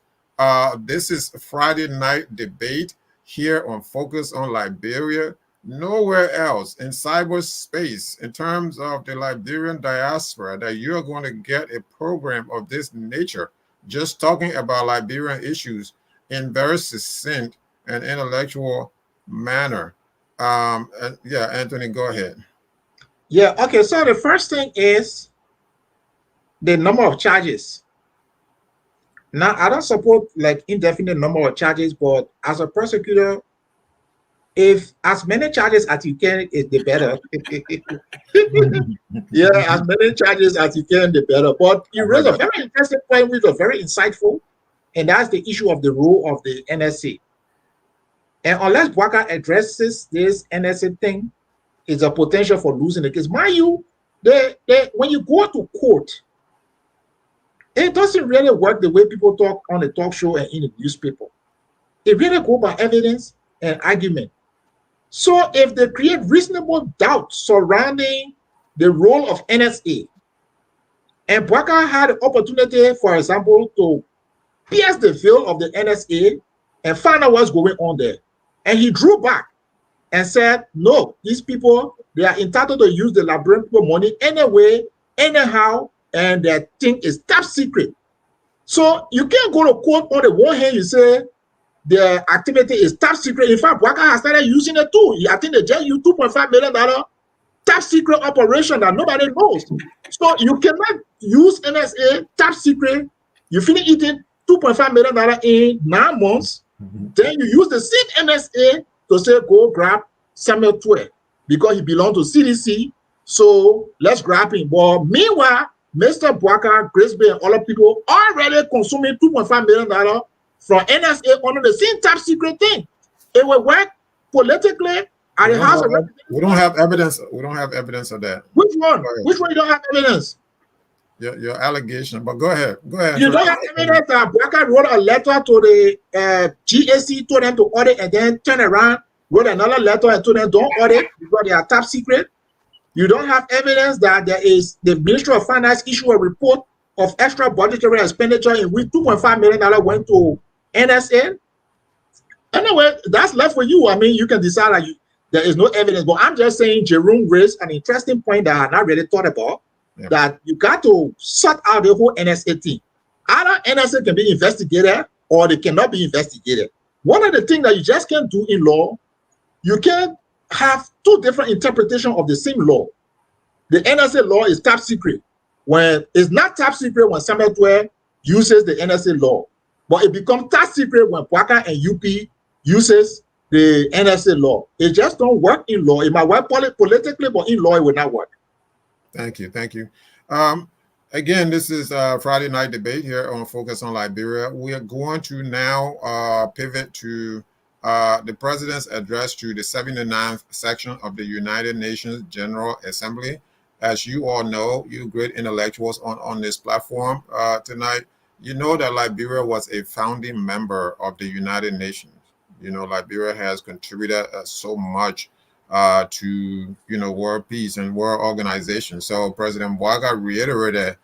this is Friday night debate here on Focus on Liberia. Nowhere else in cyberspace, in terms of the Liberian diaspora, that you're going to get a program of this nature, just talking about Liberian issues in very succinct and intellectual manner. Anthony, go ahead. Yeah, okay. So the first thing is the number of charges. Now, I don't support like indefinite number of charges, but as a prosecutor, if as many charges as you can is the better. Yeah, as many charges as you can, the better. But you raise a very interesting point, which was very insightful. and that's the issue of the role of the NSA. And unless Boakai addresses this NSA thing, it's a potential for losing the case. Mind you, when you go to court, it doesn't really work the way people talk on the talk show and in the newspaper. It really go by evidence and argument. So if they create reasonable doubt surrounding the role of NSA, and Boakai had the opportunity, for example, to pierce the veil of the NSA and find out what's going on there, and he drew back and said, no, these people, they are entitled to use the Liberian people money anyway, anyhow, and their thing is top secret. So you can't go to court on the one hand, you say the activity is top secret. In fact, Boakai has started using it too. I think they just used $2.5 million top secret operation that nobody knows. So you cannot use NSA top secret. You finish eating $2.5 million in 9 months. Then you use the same NSA to say, go grab Samuel Tweh because he belongs to CDC. So let's grab him. But meanwhile, Mr. Boakai, Grace Bay, and other people already consuming $2.5 million from NSA under the same top secret thing. It will work politically at the House of Representatives. We don't have evidence. We don't have evidence of that. Which one? Which one you don't have evidence? Your allegation, but go ahead. Go ahead. You don't have evidence that Boakai wrote a letter to the GAC, told them to audit, and then turn around, wrote another letter and told them don't audit because they are top secret. You don't have evidence that there is the Ministry of Finance issue a report of extra budgetary expenditure in which $2.5 million went to NSA. Anyway, that's left for you. I mean, you can decide that there is no evidence, but I'm just saying Jerome raised an interesting point that I had not really thought about. Yeah. That you got to sort out the whole NSA thing. Either NSA can be investigated or they cannot be investigated. One of the things that you just can't do in law, you can't have two different interpretations of the same law. The NSA law is top secret. When it's not top secret when Samuel Tweh uses the NSA law, but it becomes top secret when Boakai and UP uses the NSA law. It just don't work in law. It might work politically, but in law it will not work. Thank you. Thank you. Again, this is Friday night debate here on Focus on Liberia. We are going to now pivot to the President's address to the 79th section of the United Nations General Assembly. As you all know, you great intellectuals on this platform tonight, you know that Liberia was a founding member of the United Nations. You know, Liberia has contributed so much to, you know, world peace and world organization. So President Boakai reiterated,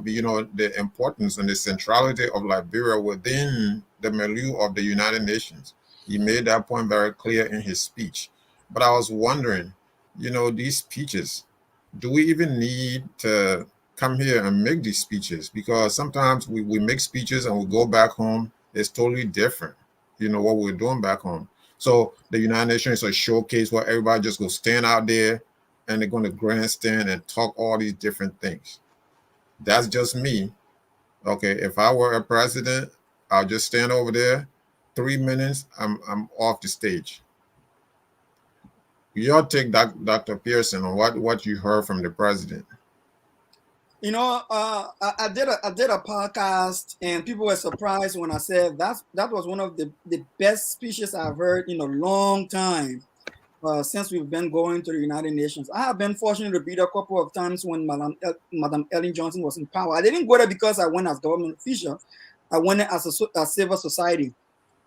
you know, the importance and the centrality of Liberia within the milieu of the United Nations. He made that point very clear in his speech. But I was wondering, you know, these speeches, do we even need to come here and make these speeches? Because sometimes we make speeches and we go back home, it's totally different, you know, what we're doing back home. So the United Nations is a showcase where everybody just go stand out there and they're going to grandstand and talk all these different things. That's just me. Okay, if I were a president, I'll just stand over there. 3 minutes, I'm off the stage. Your take, Dr. Pearson, on what you heard from the president. You know, I did a podcast, and people were surprised when I said that was one of the best speeches I've heard in a long time since we've been going to the United Nations. I have been fortunate to be there a couple of times when Madam Ellen Johnson was in power. I didn't go there because I went as government official. I went as a civil society.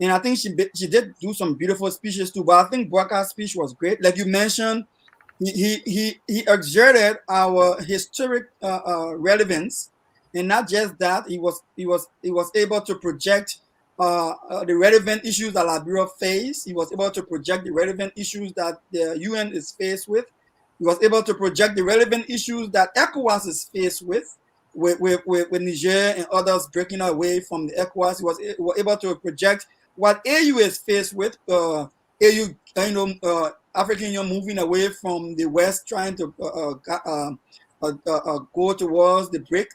And I think she did do some beautiful speeches too. But I think Boakai's speech was great. Like you mentioned, he exerted our historic relevance, and not just that, he was able to project the relevant issues that Liberia face. He was able to project the relevant issues that the UN is faced with. He was able to project the relevant issues that ECOWAS is faced with Niger and others breaking away from the ECOWAS. He was able to project what AU is faced with. AU, African Union moving away from the West, trying to go towards the BRIC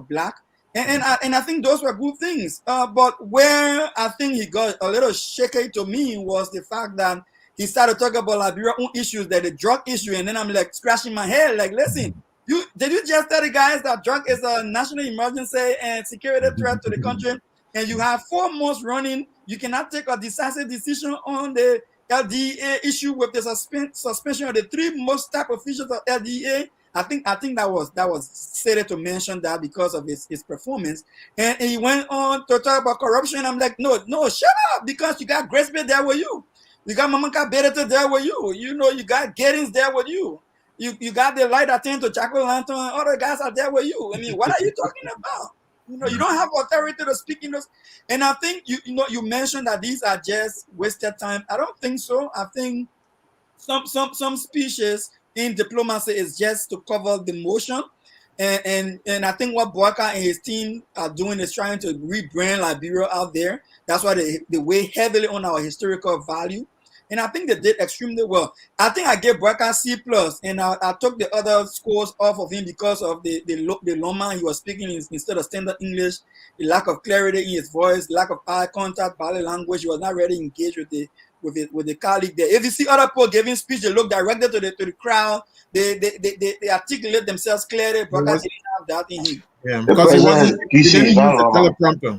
black, and I think those were good things. But where I think he got a little shaky to me was the fact that he started talking about Liberia's own issues, that the drug issue, and then I'm like scratching my head, like, listen, Did you just tell the guys that drug is a national emergency and security threat to the country, and you have 4 months running, you cannot take a decisive decision on the LDA issue with the suspension of the 3 most top officials of LDA? I think that was stated to mention that because of his performance, and he went on to talk about corruption. I'm like, no, shut up, because you got Grace there with you, you got Mamaka Beretta there with you, you got Gettings there with you. You got the light attend to Jack O'Lantern, other guys are there with you. I mean, what are you talking about? You don't have authority to speak in those. And I think you mentioned that these are just wasted time. I don't think so. I think some speeches in diplomacy is just to cover the motion. And I think what Boakai and his team are doing is trying to rebrand Liberia out there. That's why they weigh heavily on our historical value. And I think they did extremely well. I think I gave Boakai C+, and I took the other scores off of him because of the Loma he was speaking instead of standard English, the lack of clarity in his voice, lack of eye contact, body language. He was not ready to engage with the colleague there. If you see other people giving speech, they look directed to the crowd. They articulate themselves clearly. Boakai didn't have that in him. Yeah, The because he president, didn't DC use is not the Roma. teleprompter.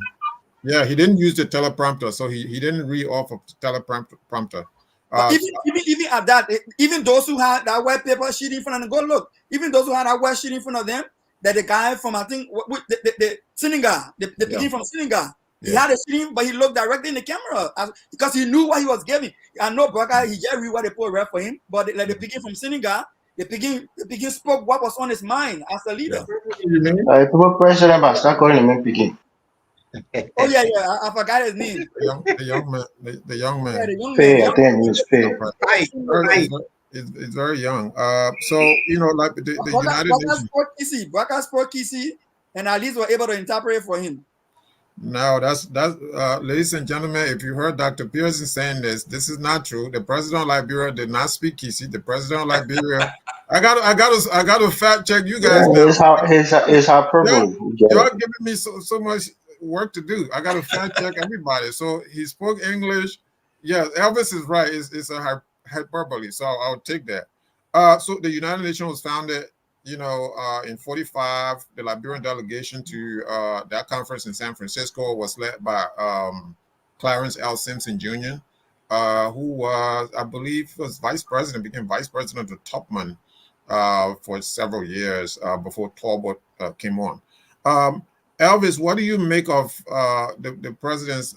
Yeah, he didn't use the teleprompter, so he didn't read off of the teleprompter. But even at that, even those who had that white paper sheet in front of them, go look. Even those who had that white sheet in front of them, that the guy from, I think, the Senegal, the beginning from Senegal, he had a sheet, but he looked directly in the camera because he knew what he was giving. I know Boakai, he just read what they put read for him, but the beginning from Senegal, the beginning spoke what was on his mind as a leader. People president, but start calling him Piggy. Oh yeah, I forgot his name. The young man. Yeah, the young man. Pay, I think he was Pay. It's very young. So like the United Nations. Boakai spoke Kisi, and at least were able to interpret for him. No, that's ladies and gentlemen, if you heard Dr. Pearson saying this is not true. The president of Liberia did not speak Kisi. The president of Liberia, I got to fact check you guys now. His hyperbole. Y'all giving me so much work to do. I got to fact check everybody. So he spoke English. Yeah, Elvis is right. It's a hyperbole. So I'll take that. So the United Nations was founded, in 45. The Liberian delegation to that conference in San Francisco was led by Clarence L. Simpson Jr., who was, I believe, became vice president of Topman for several years before Talbot came on. Elvis, what do you make of the president's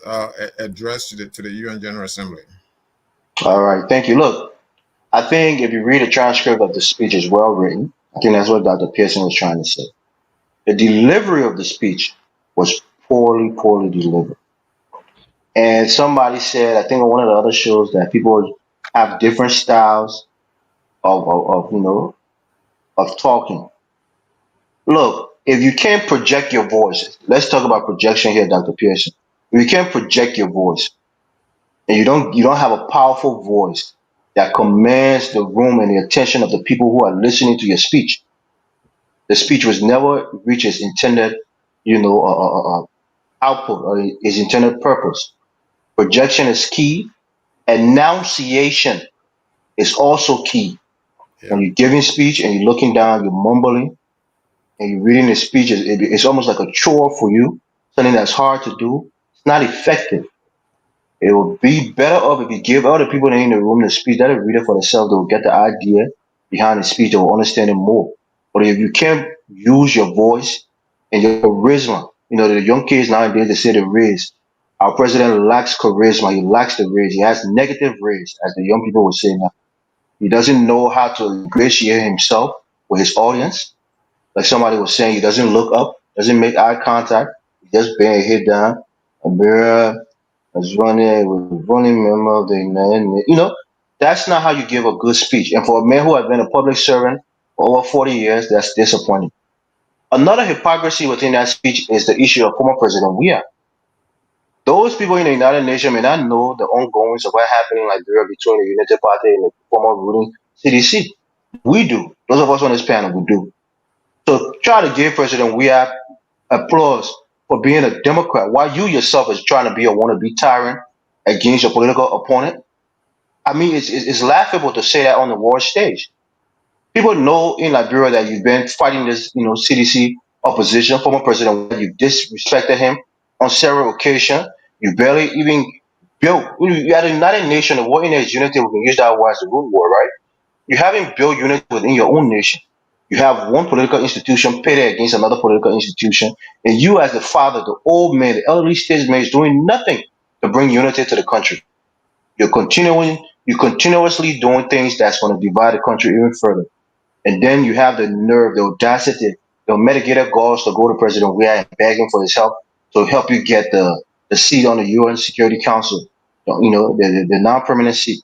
address to the UN General Assembly? All right, thank you. Look, I think if you read a transcript of the speech, it's well written. I think that's what Dr. Pearson was trying to say. The delivery of the speech was poorly delivered. And somebody said, I think on one of the other shows, that people have different styles of talking. Look, if you can't project your voice, let's talk about projection here, Dr. Pearson. If you can't project your voice, and you don't have a powerful voice that commands the room and the attention of the people who are listening to your speech, the speech was never reach its intended, output or its intended purpose. Projection is key. Enunciation is also key. Yeah. When you're giving speech and you're looking down, you're mumbling, and you're reading the speech, it's almost like a chore for you, something that's hard to do. It's not effective. It would be better off if you give other people in the room the speech, let them read it for themselves, they will get the idea behind the speech, they will understand it more. But if you can't use your voice and your charisma, the young kids nowadays, they say the raise. Our president lacks charisma, he lacks the raise, he has negative raise, as the young people will say now. He doesn't know how to ingratiate himself with his audience. Like somebody was saying, he doesn't look up, doesn't make eye contact, he just bang his head down. As running member of the United. That's not how you give a good speech. And for a man who has been a public servant for over 40 years, that's disappointing. Another hypocrisy within that speech is the issue of former President Weah. Those people in the United Nations may not know the ongoings of what happened in Liberia between the United Party and the former ruling CDC. We do. Those of us on this panel, we do. So try to give President Weah applause for being a Democrat, while you yourself is trying to be a wannabe tyrant against your political opponent. I mean, it's laughable to say that on the world stage. People know in Liberia that you've been fighting this, CDC opposition, former president. You disrespected him on several occasions. You barely even built. You had a United Nations, the war in its unity. We can use that word as a root word, right? You haven't built unity within your own nation. You have one political institution pitted against another political institution, and you, as the father, the old man, the elderly statesman, is doing nothing to bring unity to the country. You're continuously doing things that's going to divide the country even further. And then you have the nerve, the audacity, the mitigated goals to go to President Weah and beg him for his help to help you get the seat on the UN Security Council, the non-permanent seat.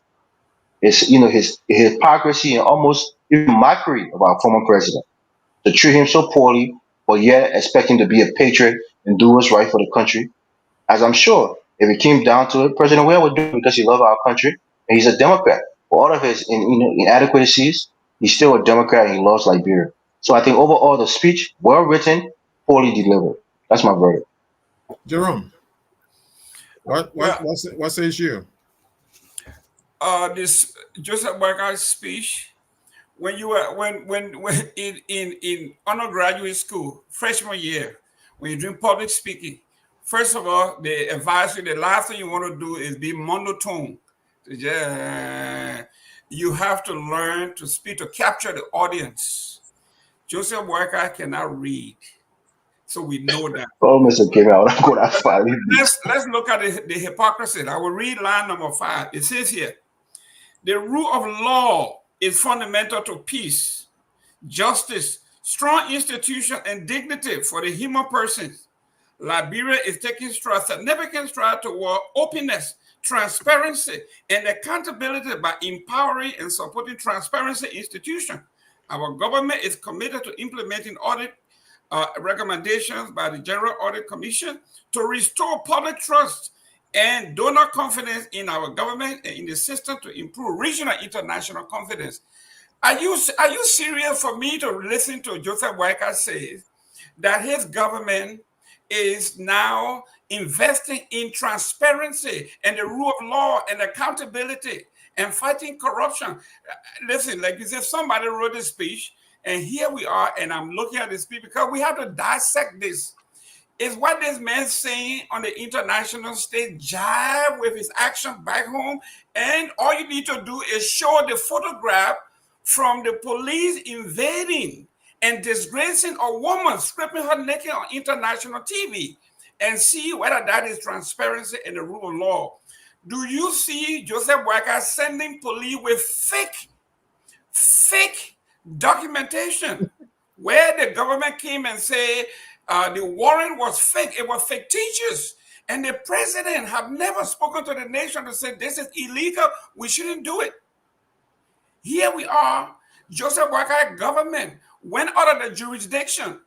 It's his hypocrisy and almost even mockery of our former president to treat him so poorly, but yet expect him to be a patriot and do what's right for the country. As I'm sure, if it came down to it, President Weah would do it because he loves our country and he's a Democrat. For all of his inadequacies, he's still a Democrat and he loves Liberia. So I think overall the speech, well written, poorly delivered. That's my verdict. Jerome, what's the issue? This Joseph Boakai's speech, when you were when in undergraduate school, freshman year, when you're doing public speaking, first of all, they advise you the last thing you want to do is be monotone. You have to learn to speak to capture the audience. Joseph Boakai cannot read, so we know that. Oh, Mr. King, I'm going to find Let's look at the hypocrisy. I will read line number 5. It says here, the rule of law is fundamental to peace, justice, strong institution, and dignity for the human persons. Liberia is taking significant strides toward openness, transparency, and accountability by empowering and supporting transparency institutions. Our government is committed to implementing audit recommendations by the General Audit Commission to restore public trust and donor confidence in our government and in the system to improve regional international confidence. Are you serious for me to listen to Joseph Boakai say that his government is now investing in transparency and the rule of law and accountability and fighting corruption? Listen, like you said, somebody wrote a speech, and here we are, and I'm looking at this speech because we have to dissect this. Is what this man saying on the international stage jive with his actions back home? And all you need to do is show the photograph from the police invading and disgracing a woman, stripping her naked on international TV, and see whether that is transparency and the rule of law. Do you see Joseph Boakai sending police with fake documentation where the government came and said the warrant was fake? It was fictitious. And the president have never spoken to the nation to say this is illegal, we shouldn't do it. Here we are, Joseph Boakai government went out of the jurisdiction,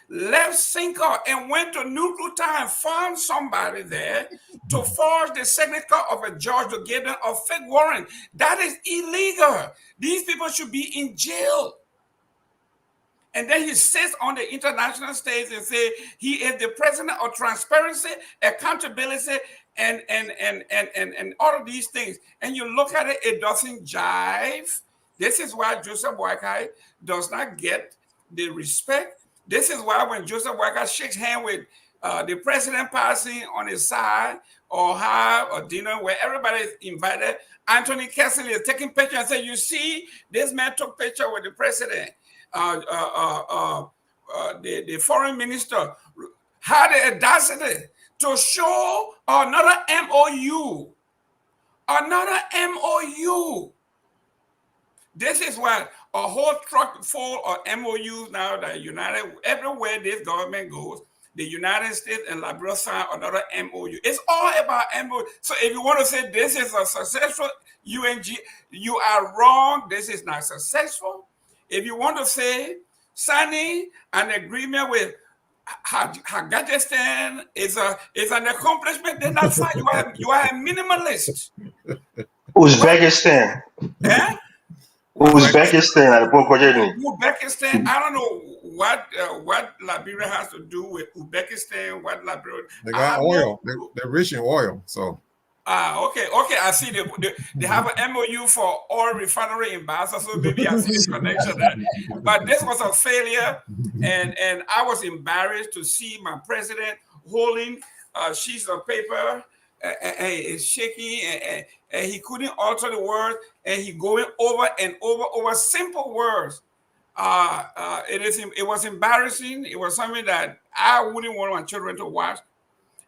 left Sinker and went to neutral time, found somebody there to forge the signature of a judge to give them a fake warrant. That is illegal. These people should be in jail. And then he sits on the international stage and say he is the president of transparency, accountability, and all of these things. And you look at it, it doesn't jive. This is why Joseph Boakai does not get the respect. This is why when Joseph Boakai shakes hands with the president passing on his side or have a dinner where everybody is invited, Anthony Kessler is taking pictures and say, you see, this man took picture with the president. The foreign minister had the audacity to show another MOU. This is what a whole truck full of MOUs now that United, everywhere this government goes, the United States and Liberia sign another MOU. It's all about MOU. So if you want to say this is a successful UNGA, you are wrong. This is not successful. If you want to say signing an agreement with Hagajistan is an accomplishment, then that's fine. You are a minimalist. Uzbekistan. Yeah? Uzbekistan. Uzbekistan. I don't know what Liberia has to do with Uzbekistan. What Liberia? They got oil. They're rich in oil. So Okay. I see they have an MOU for oil refinery in Baza, so maybe I see the connection there. But this was a failure, and I was embarrassed to see my president holding sheets of paper and it's shaky, and he couldn't alter the words, and he going over and over simple words. It was embarrassing. It was something that I wouldn't want my children to watch.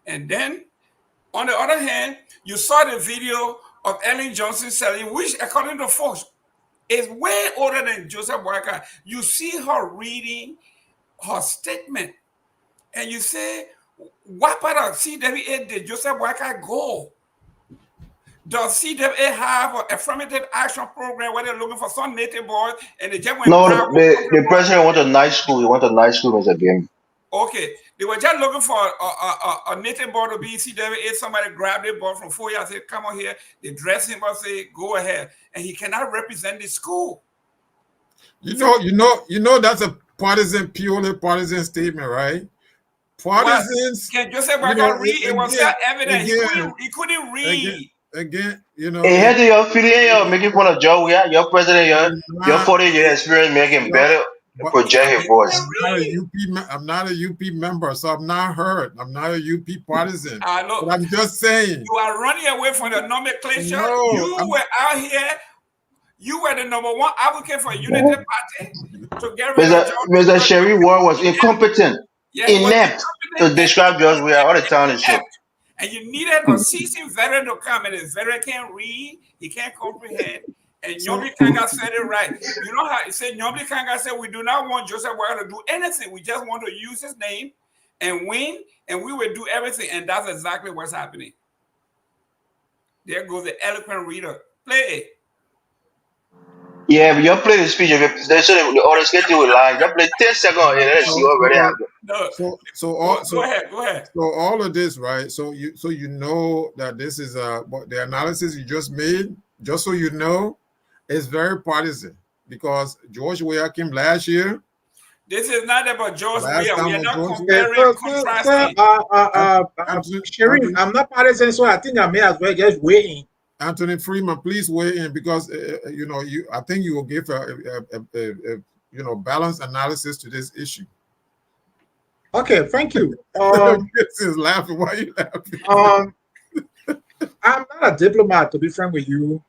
And then, on the other hand, you saw the video of Ellen Johnson selling, which, according to folks, is way older than Joseph Boakai. You see her reading her statement, and you say, what part of CWA did Joseph Boakai go? Does CWA have an affirmative action program where they're looking for some native boys and they just went No, brown? the president went to night school. He went to night school, Mr. Game. Okay, they were just looking for a native boy to be CWA. Somebody grabbed the boy from 4 years, said, "Come on here." They dress him up, say, "Go ahead," and he cannot represent the school. You know that's a purely partisan statement, right? Partisans. Can Joseph Boakai read? It was self-evident. He couldn't read. Again, Hey, head to your feeling, making fun of Joe. Yeah, your president, your 40-year experience making better project his voice. I'm not a UP member, so I'm not hurt. I'm not a UP partisan. Look, but I'm just saying. You are running away from the nomenclature. Were out here. You were the #1 advocate for Unity Party to get rid of Mr. Sherry Ward was incompetent, inept to describe George Weah all the time and shit. And you needed a seasoned veteran to come, and this veteran can't read, he can't comprehend. And Nyombi Kanga said it right. You know how he said, Nyombi Kanga said, we do not want Joseph Boakai to do anything. We just want to use his name and win, and we will do everything. And that's exactly what's happening. There goes the eloquent reader. Play it. Yeah, but you play the speech. If they say the audience get you with line, you play 10 seconds and let's see what already happened. Go ahead. So all of this, right? So you know that this is the analysis you just made, just so you know, is very partisan because George Weah came last year. This is not about George Weah. We are not comparing, contrasting. Sherry, I'm not partisan, so I think I may as well just weigh in. Anthony Freeman, please weigh in because I think you will give a balanced analysis to this issue. Okay, thank you. This is laughing. Why are you laughing? I'm not a diplomat, to be frank with you,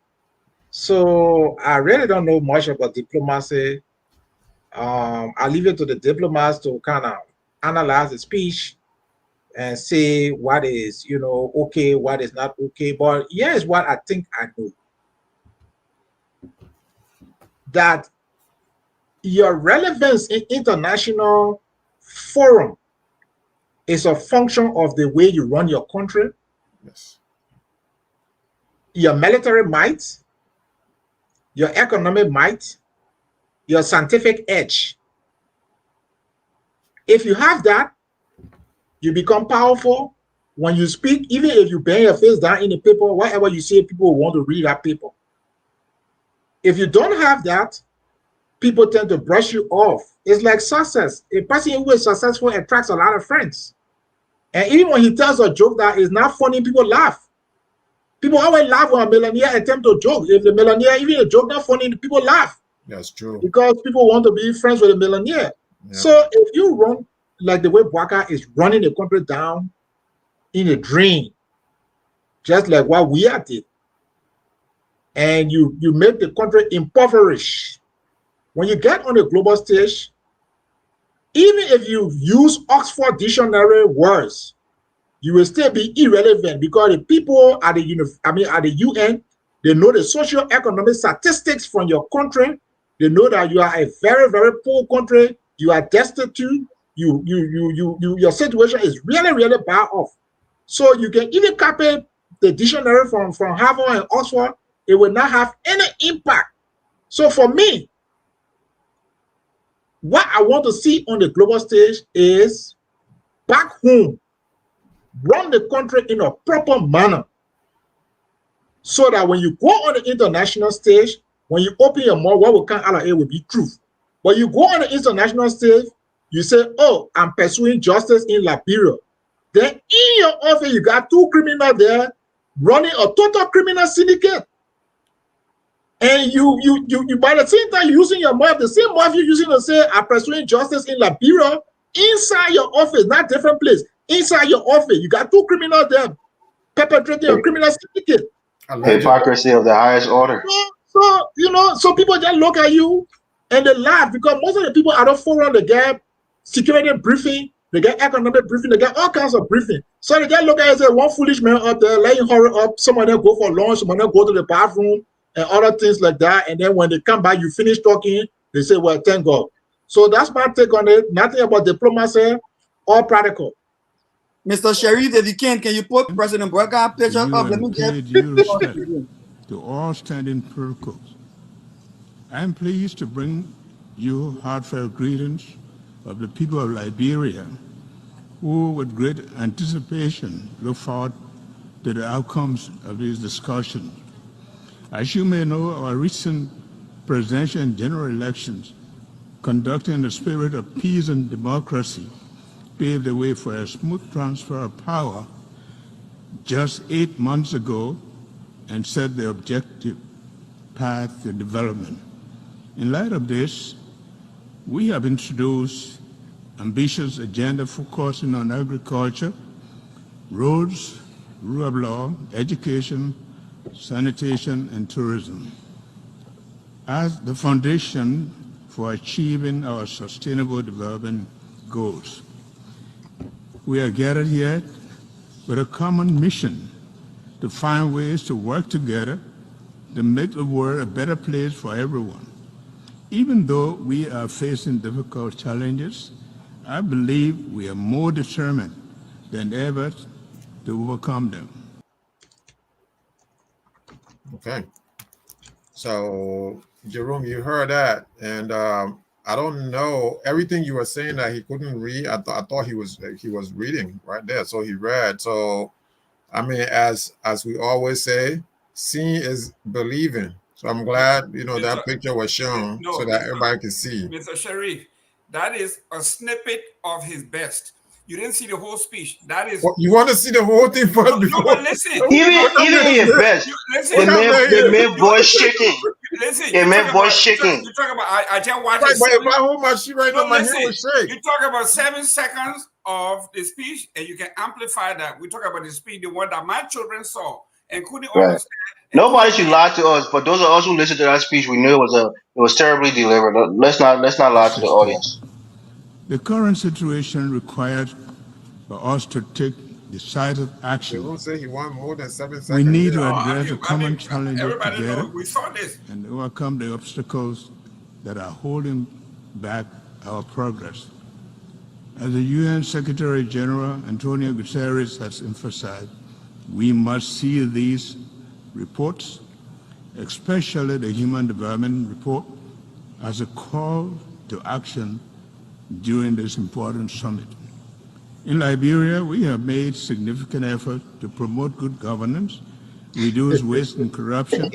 so I really don't know much about diplomacy. I leave it to the diplomats to kind of analyze the speech and say what is, okay, what is not okay. But here's what I think I know. That your relevance in international forum is a function of the way you run your country, yes, your military might, your economic might, your scientific edge. If you have that, you become powerful. When you speak, even if you bang your face down in the paper, whatever you say, people want to read that paper. If you don't have that, people tend to brush you off. It's like success. A person who is successful attracts a lot of friends. And even when he tells a joke that is not funny, people laugh. People always laugh when a millionaire attempts to joke. If the millionaire, even a joke not funny, people laugh. That's true. Because people want to be friends with a millionaire. Yeah. So if you run like the way Boakai is running the country down in a drain, just like what we did, and you make the country impoverished. When you get on the global stage, even if you use Oxford Dictionary words, you will still be irrelevant because the people at the UN, they know the socio-economic statistics from your country. They know that you are a very, very poor country. You are destitute. Your situation is really, really bad off. So you can even copy the dictionary from Harvard and Oxford. It will not have any impact. So for me, what I want to see on the global stage is back home, run the country in a proper manner so that when you go on the international stage, when you open your mouth, what will come out of it will be truth. But you go on the international stage, you say, oh, I'm pursuing justice in Liberia. Then in your office, you got 2 criminals there running a total criminal syndicate. And you by the same time using your mouth, the same mouth you're using to say I'm pursuing justice in Liberia, inside your office, not different place, inside your office, you got two criminals there perpetrating a criminal syndicate. Hypocrisy of the highest order. So you know, so people just look at you and they laugh because most of the people at the forum, they get security briefing, they get economic briefing, they get all kinds of briefing. So they just look at it and say, one foolish man up there, let him hurry up, some of them go for lunch, some of them go to the bathroom and other things like that. And then when they come back, you finish talking, they say, well, thank God. So that's my take on it. Nothing about diplomacy or practical. Mr. Sharif, if you can you put President Boakai picture up? Let me paid due respect to all standing protocols. I am pleased to bring you heartfelt greetings of the people of Liberia, who with great anticipation look forward to the outcomes of these discussions. As you may know, our recent presidential and general elections, conducted in the spirit of peace and democracy, paved the way for a smooth transfer of power just 8 months ago and set the objective path to development. In light of this, we have introduced ambitious agenda focusing on agriculture, roads, rule of law, education, sanitation, and tourism as the foundation for achieving our sustainable development goals. We are gathered here with a common mission to find ways to work together to make the world a better place for everyone. Even though we are facing difficult challenges, I believe we are more determined than ever to overcome them. Okay. So, Jerome, you heard that, and I don't know everything you were saying that he couldn't read. I thought he was reading right there, so he read. So, I mean, as we always say, seeing is believing. So I'm glad that picture was shown so that everybody can see. Mr. Sharif, that is a snippet of his best. You didn't see the whole speech. That is. Well, you want to see the whole thing first before? No, but listen. Even his best. The man voice shaking. Listen. The man voice shaking. You talk about. I just watched. Right, but if I hold my sheet right now, my hand will shake. You talk about 7 seconds of the speech, and you can amplify that. We talk about the speech, the one that my children saw and couldn't understand. Nobody should lie to us. For those of us who listened to that speech, we knew it was terribly delivered. Let's not lie to the audience. The current situation requires for us to take decisive action. They won't say he won more than 7 seconds. We need to address the common challenges together we saw this. and overcome the obstacles that are holding back our progress. As the UN Secretary General Antonio Guterres has emphasized, we must see these reports, especially the Human Development Report, as a call to action during this important summit. In Liberia, we have made significant efforts to promote good governance, reduce waste and corruption,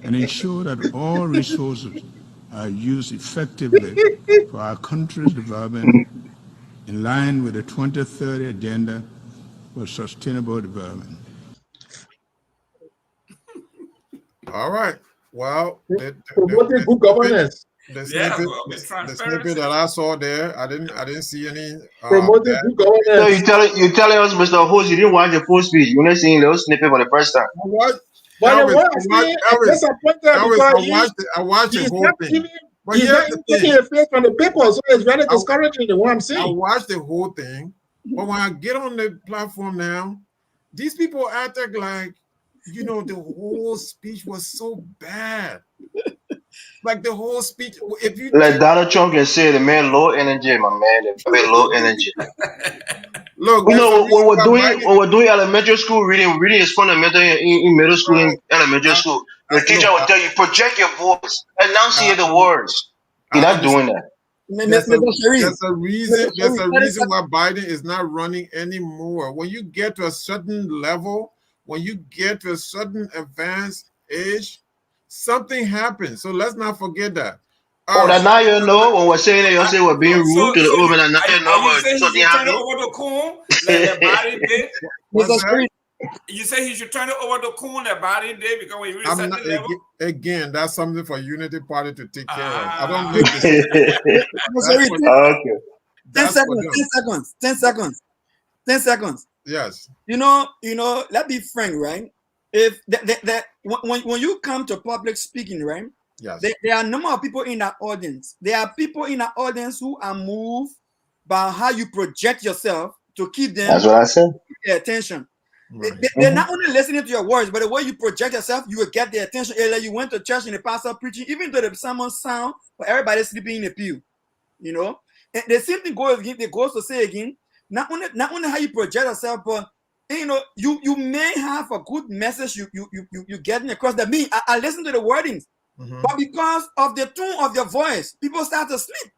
and ensure that all resources are used effectively for our country's development in line with the 2030 Agenda for Sustainable Development. All right. Well, promoting good governance. The snippet that I saw there, I didn't see any. Promoting good governance. So you telling us, Mr. Host, you didn't watch the full speech. You only seen the snippet for the first time. What? But I watched the whole thing. But he's not taking a face from the paper, so it's very discouraging. What I'm saying. I watched the whole thing, but when I get on the platform now, these people act like the whole speech was so bad. Like the whole speech, if you like Donald Trump can say, the man low energy, my man, very low energy. Look, when we're doing elementary school, reading is fundamental in middle school and elementary school. The teacher will tell you, project your voice, enunciate the words. You're not doing that. There's a reason why Biden is not running anymore. When you get to a certain level, when you get to a certain advanced age, something happens. So let's not forget that. That now you know when we're saying that you say we're being rude to the woman, and now you know something happened. Over the cool, like the body bit. You say he should turn it over to Kuhn about it, Dave, because when you reach I'm at not, the level. again, that's something for Unity Party to take care of. I don't Ah. make decisions. That's for, Okay. 10 that's for seconds, them. 10 seconds, 10 seconds, 10 seconds. Yes. You know, let's be frank, right? If when you come to public speaking, right? Yes. There are a number of people in that audience. There are people in that audience who are moved by how you project yourself to keep That's them what I said. their attention. Right. They're not only listening to your words, but the way you project yourself, you will get their attention. Like you went to church and the pastor preaching, even though the sermon sound, but everybody's sleeping in the pew. You know, and the same thing goes again. They goes to say again, not only how you project yourself, but you may have a good message you getting across. That me, I listen to the wordings. But because of the tone of your voice, people start to sleep.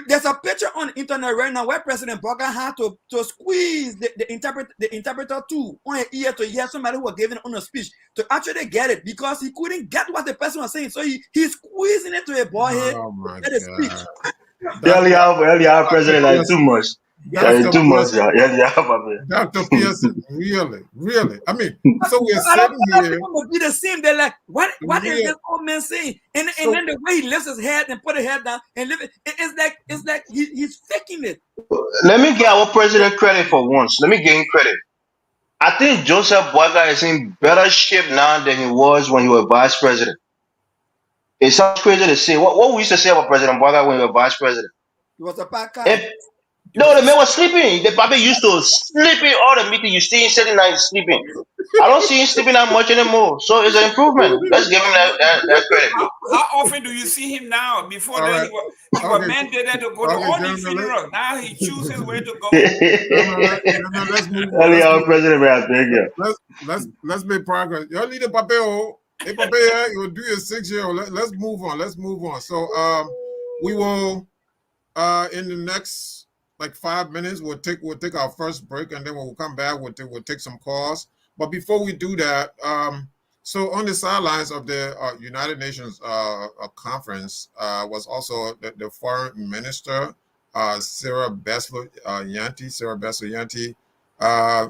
There's a picture on the internet right now where President Boakai had to squeeze the interpreter tool on an ear to hear somebody who was giving on a speech to actually get it because he couldn't get what the person was saying. So he's squeezing it to a boy head Oh to my get a speech. God. Earlier, President, like too much. Dr. Too much, Pearson, yeah, Papa. Dr. Pearson, really. I mean, so we're A lot sitting of here. people would be the same. They're like, what is Yeah. this old man saying? And So- then the way he lifts his head and put his head down and lift it, it's like he's faking it. Let me give our president credit for once. Let me give him credit. I think Joseph Boakai is in better shape now than he was when he was vice president. It sounds crazy to say. What we used to say about President Boakai when he was vice president? He was a bad guy. If, no, the man was sleeping. The Papa used to sleep in all the meetings. You see him sitting there sleeping. I don't see him sleeping that much anymore. So it's an improvement. Let's give him that credit. How often do you see him now? Before All then, right. he was mandated to go to all these funerals. Now he chooses where to go. Let's move on. Earlier, our president, I think, yeah. Let's make progress. You need a papel. Hey, papel, you will do your 6 year. Let's move on. So we will in the next like 5 minutes we'll take our first break and then we'll come back. We'll take some calls. But before we do that, so on the sidelines of the United Nations conference was also the foreign minister Sarah Bessel Yanti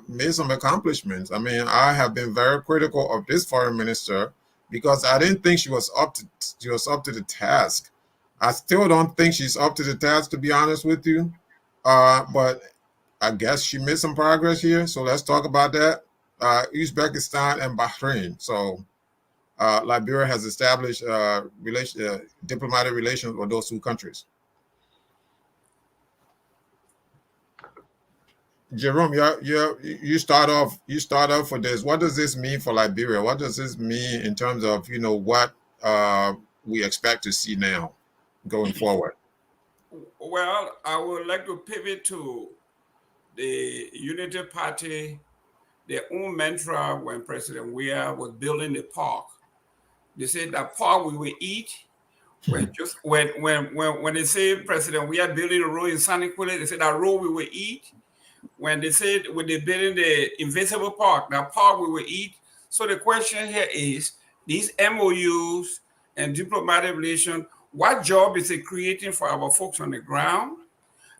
made some accomplishments. I mean, I have been very critical of this foreign minister because I didn't think she was up to the task. I still don't think she's up to the task, to be honest with you. But I guess she made some progress here. So let's talk about that. Uzbekistan and Bahrain. So Liberia has established diplomatic relations with those two countries. Jerome, you start off for this. What does this mean for Liberia? What does this mean in terms of what we expect to see now going forward? Well, I would like to pivot to the Unity Party, their own mantra when President Weah was building the park. They said that park we will eat. When they say President Weah building a road in San Nicolas, they said that road we will eat. When they said when they're building the invisible park, that park we will eat. So the question here is these MOUs and diplomatic relations, what job is it creating for our folks on the ground?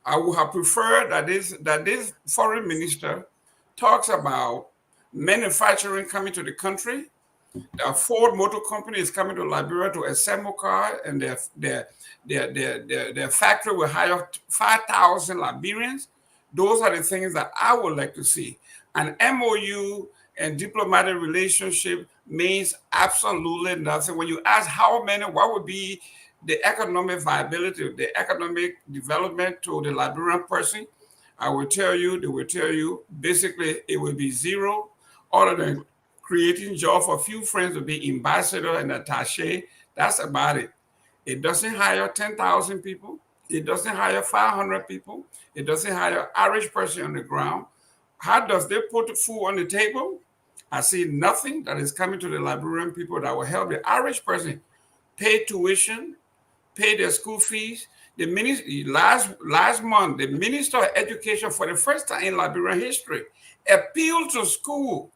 I would have preferred that this foreign minister talks about manufacturing coming to the country. The Ford Motor Company is coming to Liberia to assemble cars, and their factory will hire 5,000 Liberians. Those are the things that I would like to see. An MOU and diplomatic relationship means absolutely nothing. When you ask how many, what would be the economic viability, the economic development to the Liberian person, they will tell you, basically it will be zero, other than creating jobs for a few friends to be ambassador and attaché. That's about it. It doesn't hire 10,000 people. It doesn't hire 500 people. It doesn't hire Irish person on the ground. How does they put food on the table? I see nothing that is coming to the Liberian people that will help the Irish person pay tuition, pay their school fees. Last month, the Minister of Education, for the first time in Liberian history, appealed to school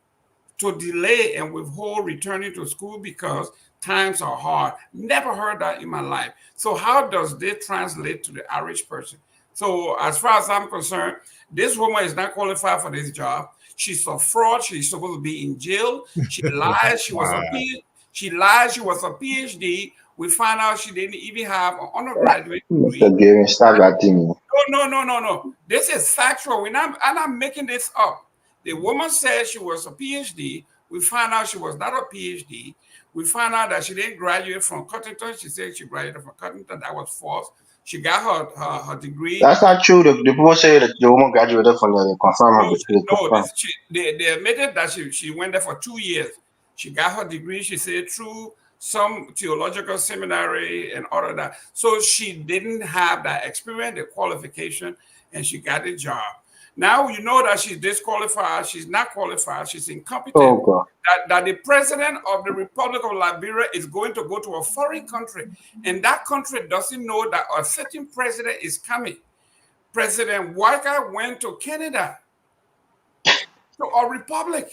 to delay and withhold returning to school because times are hard. Never heard that in my life. So how does this translate to the Irish person? So as far as I'm concerned, this woman is not qualified for this job. She's a fraud. She's supposed to be in jail. She lied. She was a PhD. She lied. She was a PhD. We found out she didn't even have an undergraduate degree. Mr. Gary, stop acting me. No. This is factual. I'm not making this up. The woman said she was a PhD. We found out she was not a PhD. We found out that she didn't graduate from Cottington. She said she graduated from Cottington. That was false. She got her degree. That's not true. The people say that the woman graduated from there. They confirm They admitted that she went there for 2 years. She got her degree, she said, through some theological seminary and all of that. So she didn't have that experience, the qualification, and she got the job. Now you know that she's disqualified. She's not qualified. She's incompetent. Oh, God. That the president of the Republic of Liberia is going to go to a foreign country, and that country doesn't know that a certain president is coming. President Boakai went to Canada, to a republic.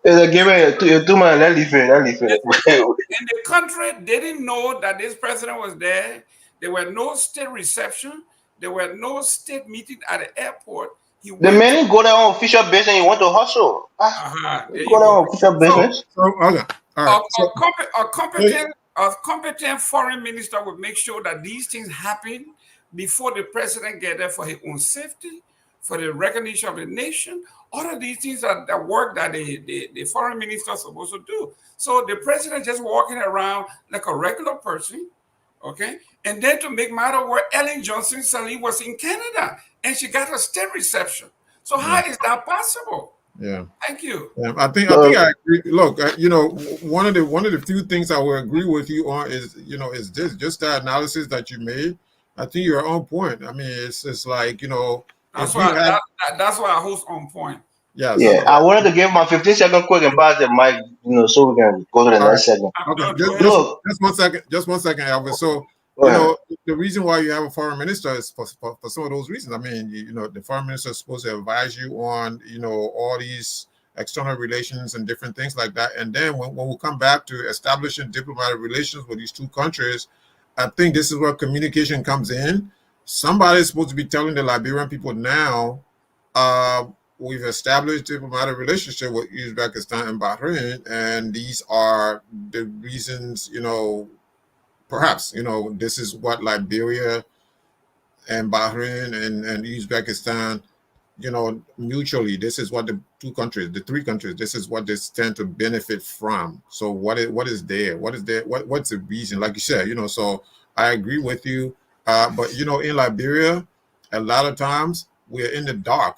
Give me 2 minutes. Let leave it. And the country didn't know that this president was there. There were no state reception. There were no state meeting at the airport. The man didn't go there on official business. He went to hustle. Go there on official business. Okay. All right. A competent foreign minister would make sure that these things happen before the president get there for his own safety, for the recognition of the nation. All of these things are the work that the foreign minister is supposed to do. So the president just walking around like a regular person, okay? And then to make matter where Ellen Johnson Sirleaf was in Canada and she got a state reception. So how is that possible? Yeah. Thank you. Yeah, I think I agree. Look, one of the few things I will agree with you on is this, just the analysis that you made. I think you're on point. I mean, it's like, that's why I host on point. Yes. Yeah, I wanted to give my 15-second quick and pass the mic, so we can go to the next segment. Okay, just one second, Alvin. So, the reason why you have a foreign minister is for some of those reasons. I mean, the foreign minister is supposed to advise you on, all these external relations and different things like that. And then when we come back to establishing diplomatic relations with these two countries, I think this is where communication comes in. Somebody is supposed to be telling the Liberian people now, we've established diplomatic relationship with Uzbekistan and Bahrain, and these are the reasons, perhaps, this is what Liberia and Bahrain and Uzbekistan, mutually, this is what the three countries, this is what they stand to benefit from. So what is there? What's the reason? Like you said, so I agree with you. But, in Liberia, a lot of times we're in the dark.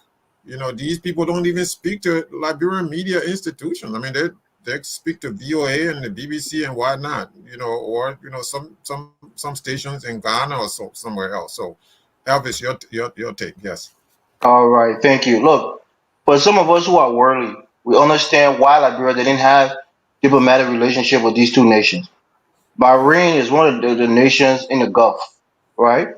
These people don't even speak to Liberian media institutions. I mean, they speak to VOA and the BBC and whatnot, or, some stations in Ghana or somewhere else. So, Elvis, your take, yes. All right, thank you. Look, for some of us who are worldly, we understand why Liberia didn't have diplomatic relationship with these two nations. Bahrain is one of the nations in the Gulf, right?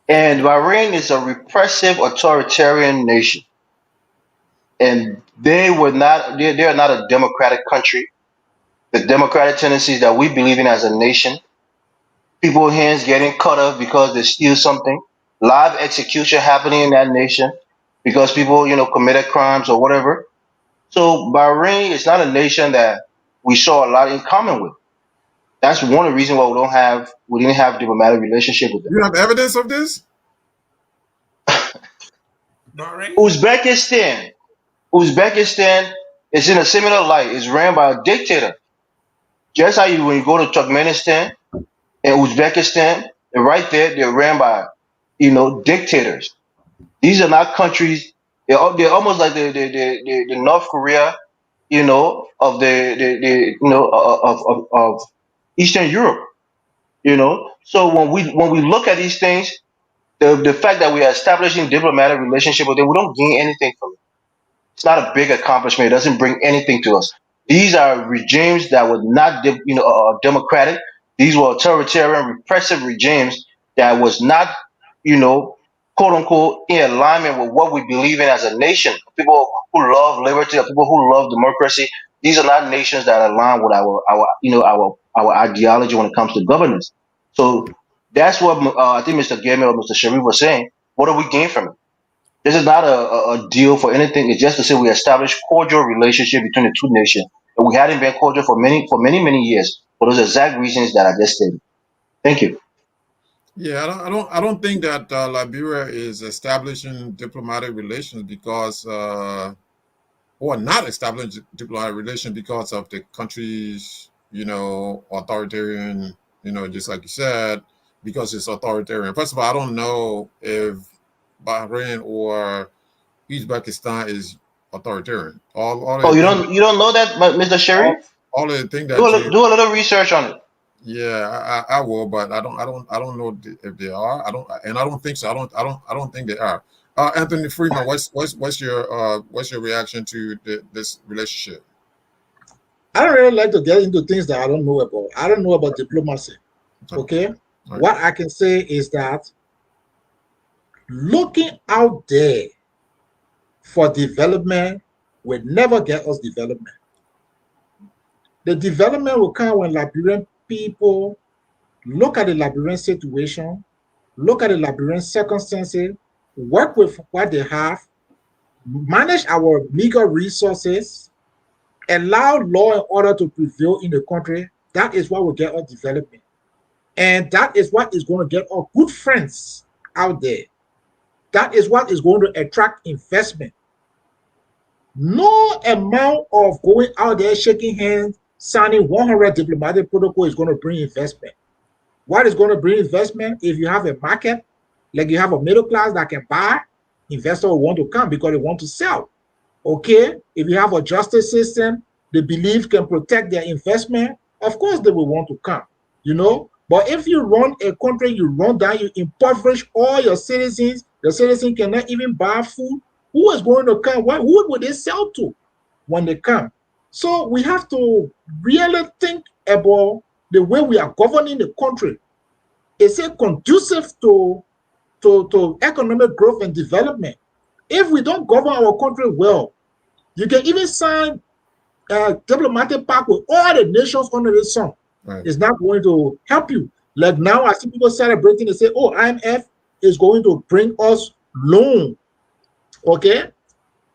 And Bahrain is a repressive authoritarian nation. And they are not a democratic country. The democratic tendencies that we believe in as a nation, people's hands getting cut off because they steal something, live execution happening in that nation because people, committed crimes or whatever. So Bahrain is not a nation that we saw a lot in common with. That's one of the reasons why we didn't have diplomatic relationship with them. You have evidence of this? Bahrain? Uzbekistan is in a similar light. It's ran by a dictator. Just how when you go to Turkmenistan and Uzbekistan, and right there, they're ran by, dictators. These are not countries. They're almost like the North Korea, of of Eastern Europe. So when we look at these things, the fact that we are establishing diplomatic relationship with them, we don't gain anything from it. It's not a big accomplishment. It doesn't bring anything to us. These are regimes that were not, democratic. These were authoritarian, repressive regimes that was not, quote unquote, in alignment with what we believe in as a nation. People who love liberty, people who love democracy. These are not nations that align with our ideology when it comes to governance. So that's what I think Mr. Gamel or Mr. Sharif was saying. What do we gain from it? This is not a deal for anything. It's just to say we establish cordial relationship between the two nations. And we hadn't been cordial for many years for those exact reasons that I just stated. Thank you. Yeah, I don't think that Liberia is establishing diplomatic relations because, or not establishing diplomatic relations because of the country's, authoritarian, just like you said, because it's authoritarian. First of all, I don't know if Bahrain or Uzbekistan is authoritarian. All Oh, the thing, you don't know that, but Mr. Sharif? all of the thing that you Do a little research on it. Yeah, I will, but I don't know if they are. I don't think so. I don't think they are. Anthony Freeman, what's your reaction to this relationship? I don't really like to get into things that I don't know about. I don't know about diplomacy. Okay? Right. What I can say is that looking out there for development will never get us development. The development will come when Liberian people look at the Liberian situation, look at the Liberian circumstances, work with what they have, manage our meager resources, allow law and order to prevail in the country. That is what will get us development. And that is what is going to get our good friends out there. That is what is going to attract investment. No amount of going out there, shaking hands, signing 100 diplomatic protocol is going to bring investment. What is going to bring investment? If you have a market, like you have a middle class that can buy, investors will want to come because they want to sell. Okay? If you have a justice system, they believe can protect their investment, of course they will want to come, But if you run a country, you run down, you impoverish all your citizens cannot even buy food, who is going to come? Who would they sell to when they come? So we have to really think about the way we are governing the country. Is it conducive to economic growth and development? If we don't govern our country well, you can even sign a diplomatic pact with all the nations under the sun. Right. It's not going to help you. Like now, I see people celebrating and say, oh, IMF is going to bring us loan. Okay?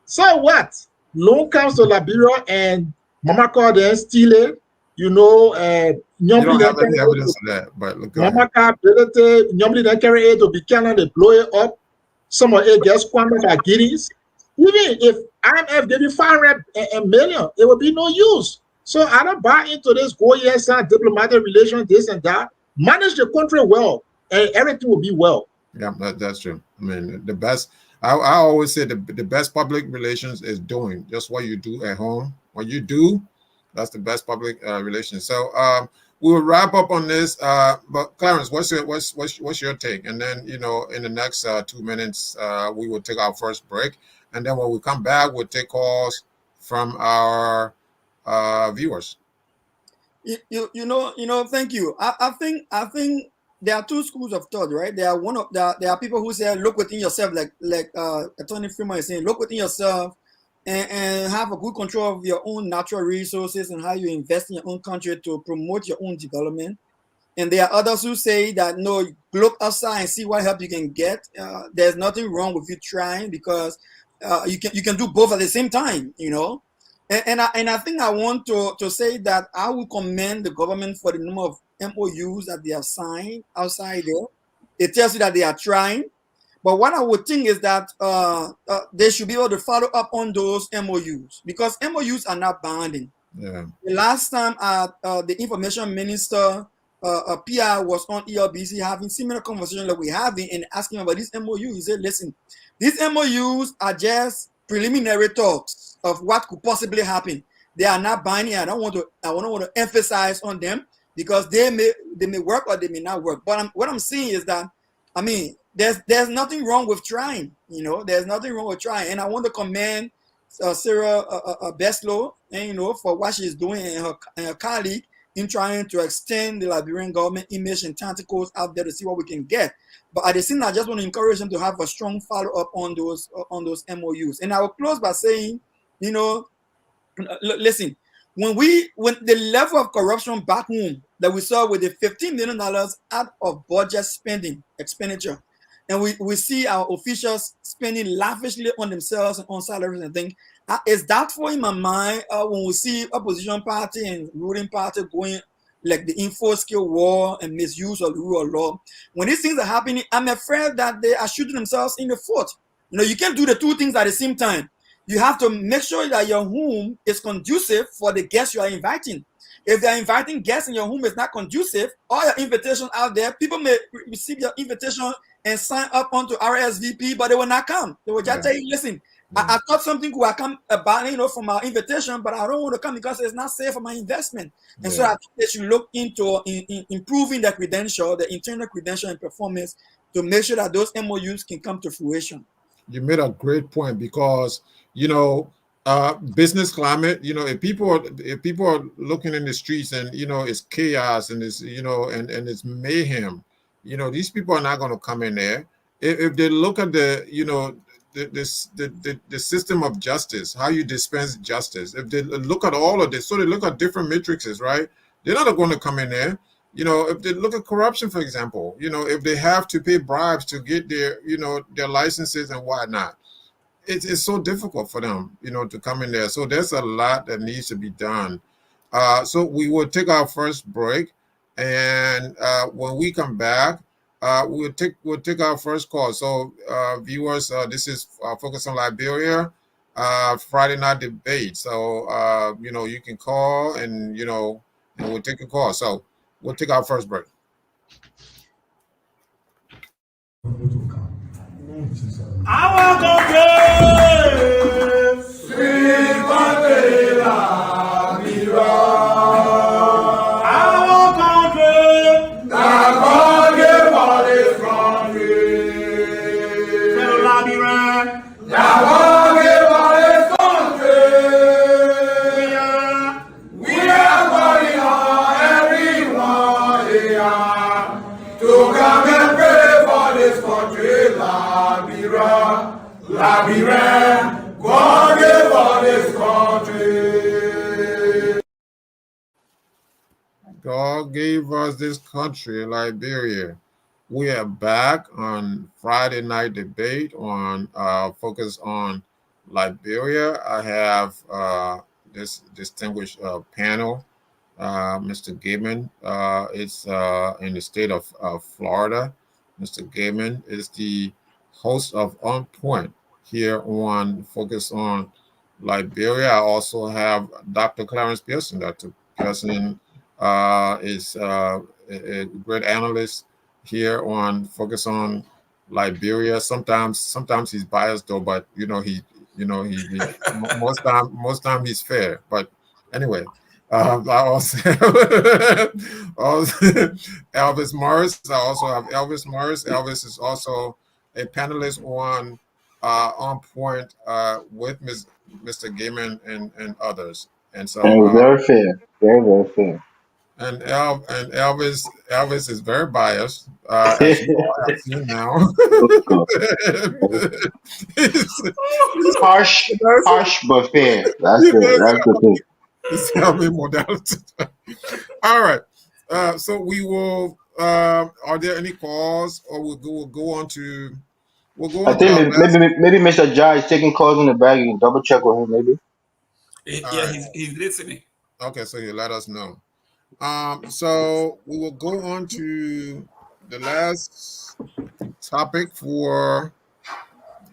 So what? Loan comes to Liberia and Mama Car then steal it. You don't have any evidence of that, but look. Mama Car, Bility, normally they carry it to be Canada, they blow it up. Some of it gets squandered by guineas. Even if IMF gave you 500 million, it will be no use. So I don't buy into this go yes, diplomatic relations, this and that. Manage the country well, and everything will be well. Yeah, that's true. I mean, the best. I always say the best public relations is doing just what you do at home. What you do, that's the best public relations. So we will wrap up on this. But Clarence, what's your take? And then in the next 2 minutes, we will take our first break, and then when we come back, we'll take calls from our viewers. Thank you. I think there are two schools of thought, right? There are people who say look within yourself, like Attorney Freeman is saying, look within yourself and have a good control of your own natural resources and how you invest in your own country to promote your own development. And there are others who say that no, look outside and see what help you can get. There's nothing wrong with you trying because you can do both at the same time, And I think I want to say that I will commend the government for the number of MOUs that they have signed outside there. It tells you that they are trying. But what I would think is that they should be able to follow up on those MOUs because MOUs are not binding. Yeah. The last time the information minister, PR, was on ELBC having similar conversation like we're having and asking about this MOU, he said, listen, these MOUs are just preliminary talks of what could possibly happen. They are not binding. I don't want to emphasize on them because they may work or they may not work. But what I'm saying is that, there's nothing wrong with trying. There's nothing wrong with trying. And I want to commend Sarah Beslow, for what she's doing and her colleague in trying to extend the Liberian government image and tentacles out there to see what we can get. But at the same time, I just want to encourage them to have a strong follow-up on those MOUs. And I will close by saying, listen, when the level of corruption back home that we saw with the $15 million out of budget expenditure, and we see our officials spending lavishly on themselves and on salaries and things. Is that for in my mind when we see opposition party and ruling party going like the info skill war and misuse of the rule of law? When these things are happening, I'm afraid that they are shooting themselves in the foot. You know, you can't do the two things at the same time. You have to make sure that your home is conducive for the guests you are inviting. If they're inviting guests and your home is not conducive, all your invitations out there, people may receive your invitation and sign up onto RSVP, but they will not come. They will just tell you, listen, I thought something could come about, you know, from our invitation, but I don't want to come because it's not safe for my investment. And so I think they should look into improving the credential, the internal credential and performance to make sure that those MOUs can come to fruition. You made a great point because, you know, business climate, you know, if people are looking in the streets and, you know, it's chaos and it's, you know, and it's mayhem, you know, these people are not going to come in there. If they look at the, you know, the system of justice, how you dispense justice, if they look at all of this, so they look at different matrices, right? They're not going to come in there. You know, if they look at corruption, for example, you know, if they have to pay bribes to get their, you know, their licenses and whatnot, it's so difficult for them, you know, to come in there. So there's a lot that needs to be done. So we will take our first break, and when we come back, we'll take our first call. So viewers, this is Focus on Liberia, Friday night debate. So you know, you can call and, you know, and we'll take a call. So we'll take our first break. Our country, sweet Mandela, our country, that God gave us this country. That God gave us this country. We are calling on everyone here to come and pray for this country. Liberia, God gave us this country. God gave us this country, Liberia. We are back on Friday night debate on Focus on Liberia. I have this distinguished panel. Mr. Gaiman is in the state of Florida. Mr. Gaiman is the host of On Point here on Focus on Liberia. I also have Dr. Clarence Pearson. Dr. Pearson is a great analyst here on Focus on Liberia. Sometimes he's biased though, but you know he most time he's fair. But anyway. I also have Elvis Morris. I also have Elvis Morris. Elvis is also a panelist on Point with Mr. Gaiman and others. And so very fair, very fair. And Elvis is very biased, as you all have seen now. It's harsh but fair. That's the thing. Modality. All right. So we will. Are there any calls, or we'll go on to? I think maybe Mr. Jai is taking calls in the bag. You can double check with him, maybe. Yeah, he's listening. Okay, so you let us know. So we will go on to the last topic for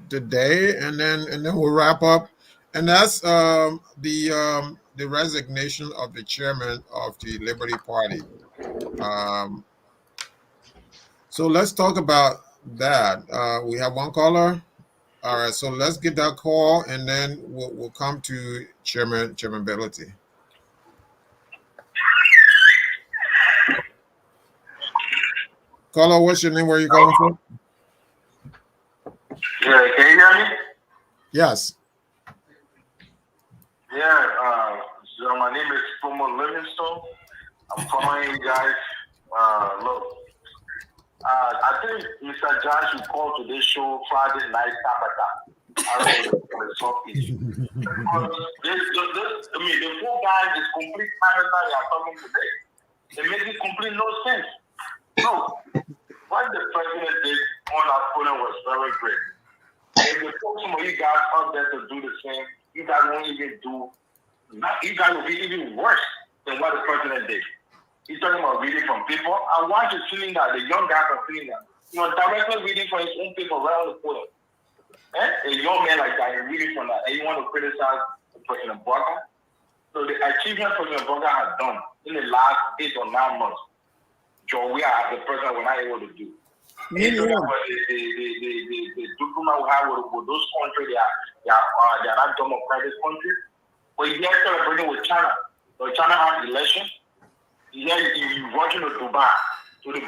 the day, and then we'll wrap up. And that's the resignation of the chairman of the Liberty Party. So let's talk about that. We have one caller. All right, so let's get that call, and then we'll come to Chairman Bility. Caller, what's your name? Where are you calling from? Yeah, can you hear me? Yes. Yeah, so my name is Fumo Livingstone. I'm calling you guys. Look, I think Mr. Josh should call today's show Friday night Tabata. I don't know the soft issue. Because the four guys is complete matter they are talking today. They make it complete no sense. No, what the president did on our opponent was very great. If you put some of you guys up there to do the same, you guys won't even do. You guys will be even worse than what the president did. He's talking about reading from people. I want you feeling that the young guy are feeling that. You know, directly reading from his own paper right on the podium. A young man like that, and reading from that, and you want to criticize President Boakai? So the achievement President Boakai has done in the last 8 or 9 months, Tweah as the president were not able to do. The document we have with those countries, they are not democratic countries. But if they're celebrating with China, so China has election, yeah, you're watching to Dubai, to the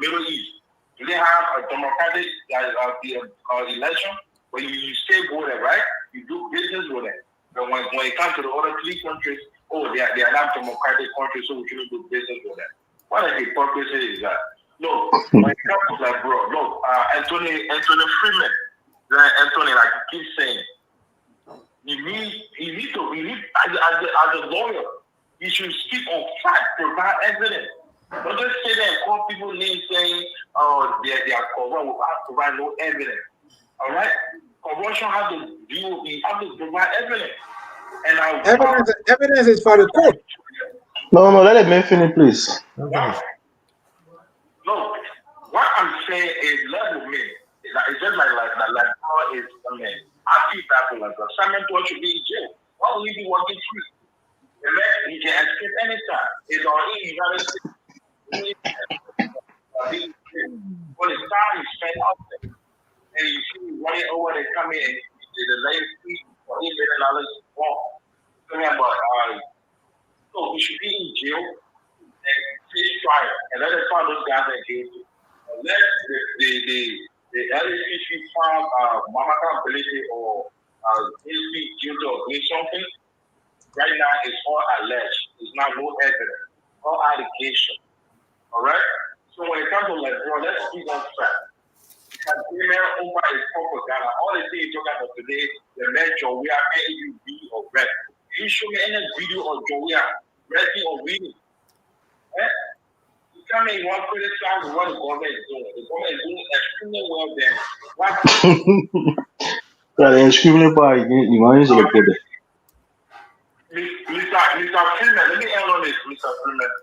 Middle East. Do they have a democratic election where you stay over there, right? You do business with them. But when it comes to the other 3 countries, they are not democratic countries, so we shouldn't do business with them. What the purpose is that? Look, when it comes to that, bro, look, Anthony Freeman, Anthony, like you keep saying, you need as a lawyer, you should speak on fact, provide evidence. Don't just say that and call people names saying, oh, they are corrupt without provide no evidence. All right? Corruption has to do, you have to provide evidence. And evidence is for the court. No, let him finish, please. Look, what I'm saying is level me. It's just like how is, I mean, I see people like that. Simon Tweh should be in jail. Why would he be working free? The man, he can escape anytime. It's already United States. When it's time you spend out there, and you see running over, they come in and the latest fee for $8 million wrong. So he should be in jail and face trial and let us find those guys that guilty. Let the LACC found Bility or HB guilty of doing something. Right now, it's all alleged. It's not no evidence, all allegation. All right. So when it comes to like, bro, let's speak on fact. Because women over is propaganda. All they say is talking about today, the man Tweah, AUB or red. Can you show me any video of Tweah reading or reading? You tell me you want to criticize what the government is doing. The government is doing extremely well there. Well, the extremely part, you want to put it. Mr. Freeman, let me end on this, Mr. Freeman.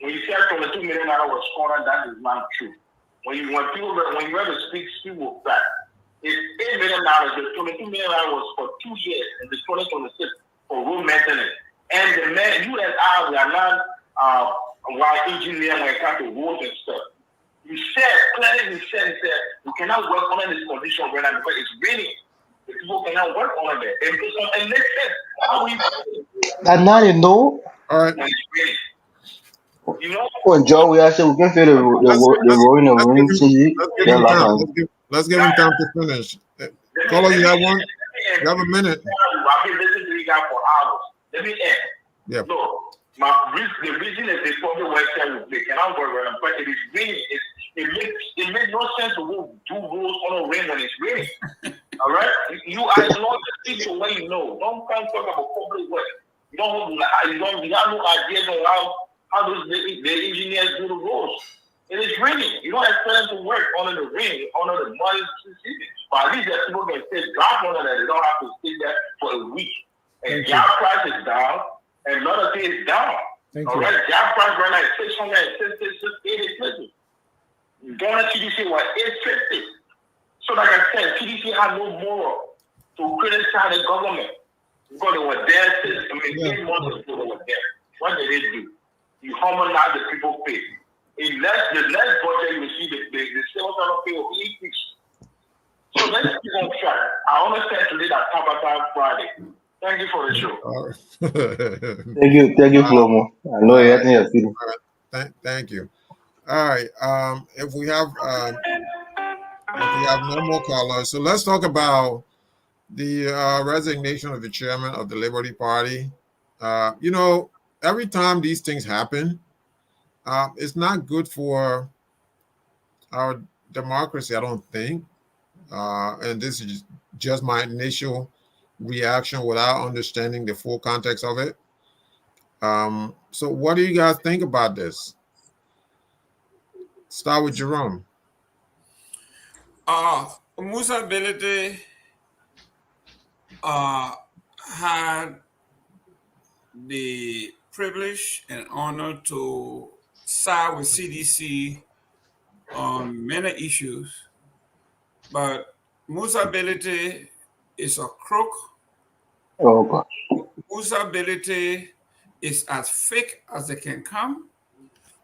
When you said $22 million was scored, that is not true. When you have to speak with fact, it's $8 million. The $22 million was for 2 years in the 2026 for road maintenance. And the man, you and I, we are not while engineer when it comes to roads and stuff. You said, clearly, we cannot work under this condition right now because it's raining. The people cannot work on it. And makes sense. How we And now you know. All right. You know, When Joe, we actually can feel the rolling of ring. Let's give him time to finish. Caller, you have one? You have a minute. I've been listening to you guys for hours. Let me end. Yeah. No, the reason is the public website they cannot work around, but it is raining. It makes no sense to do rules on a rain when it's raining. All right? You are not speak to what you know. Don't come talk about public work. You have no idea how those the engineers do the roads. It is raining. You don't expect them to work under the rain, under the muddy season. But at least that people can stay dry under that. They don't have to stay there for a week. And gas price is down, and another thing is down. All right, gas price right now is 680. Going to TDC was 850. So like I said, TDC had no moral to criticize the government because they were there. 8 months ago they were there. What did they do? You harmonize the people pay. In the next budget, you will see the civil servant pay will increase. So let's keep on track. I understand today that Tabata Friday. Thank you for the show. Thank you, Flomo. I know you have to feeling. Thank you. All right. If we have no more callers, so let's talk about the resignation of the chairman of the Liberty Party. Every time these things happen, it's not good for our democracy, I don't think. And this is just my initial reaction without understanding the full context of it. So what do you guys think about this? Start with Jerome. Musa Bility had the privilege and honor to side with CDC on many issues, but Musa Bility is a crook. Oh God. Musa Bility is as fake as they can come.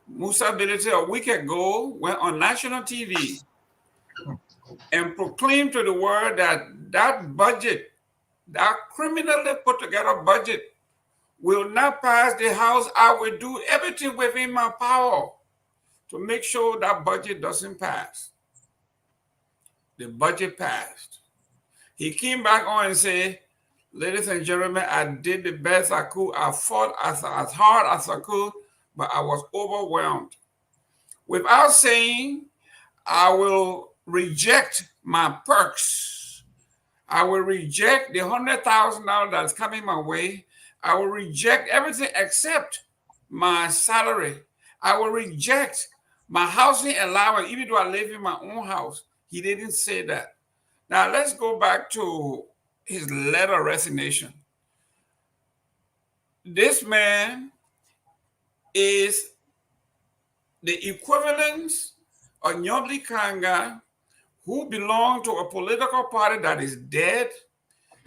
Musa Bility a week ago went on national TV and proclaimed to the world that that budget, that criminally put together budget, will not pass the House. I will do everything within my power to make sure that budget doesn't pass. The budget passed. He came back on and said, ladies and gentlemen, I did the best I could. I fought as hard as I could, but I was overwhelmed. Without saying, I will reject my perks. I will reject the $100,000 that's coming my way. I will reject everything except my salary. I will reject my housing allowance, even though I live in my own house. He didn't say that. Now let's go back to his letter of resignation. This man is the equivalence of Nyobli who belonged to a political party that is dead.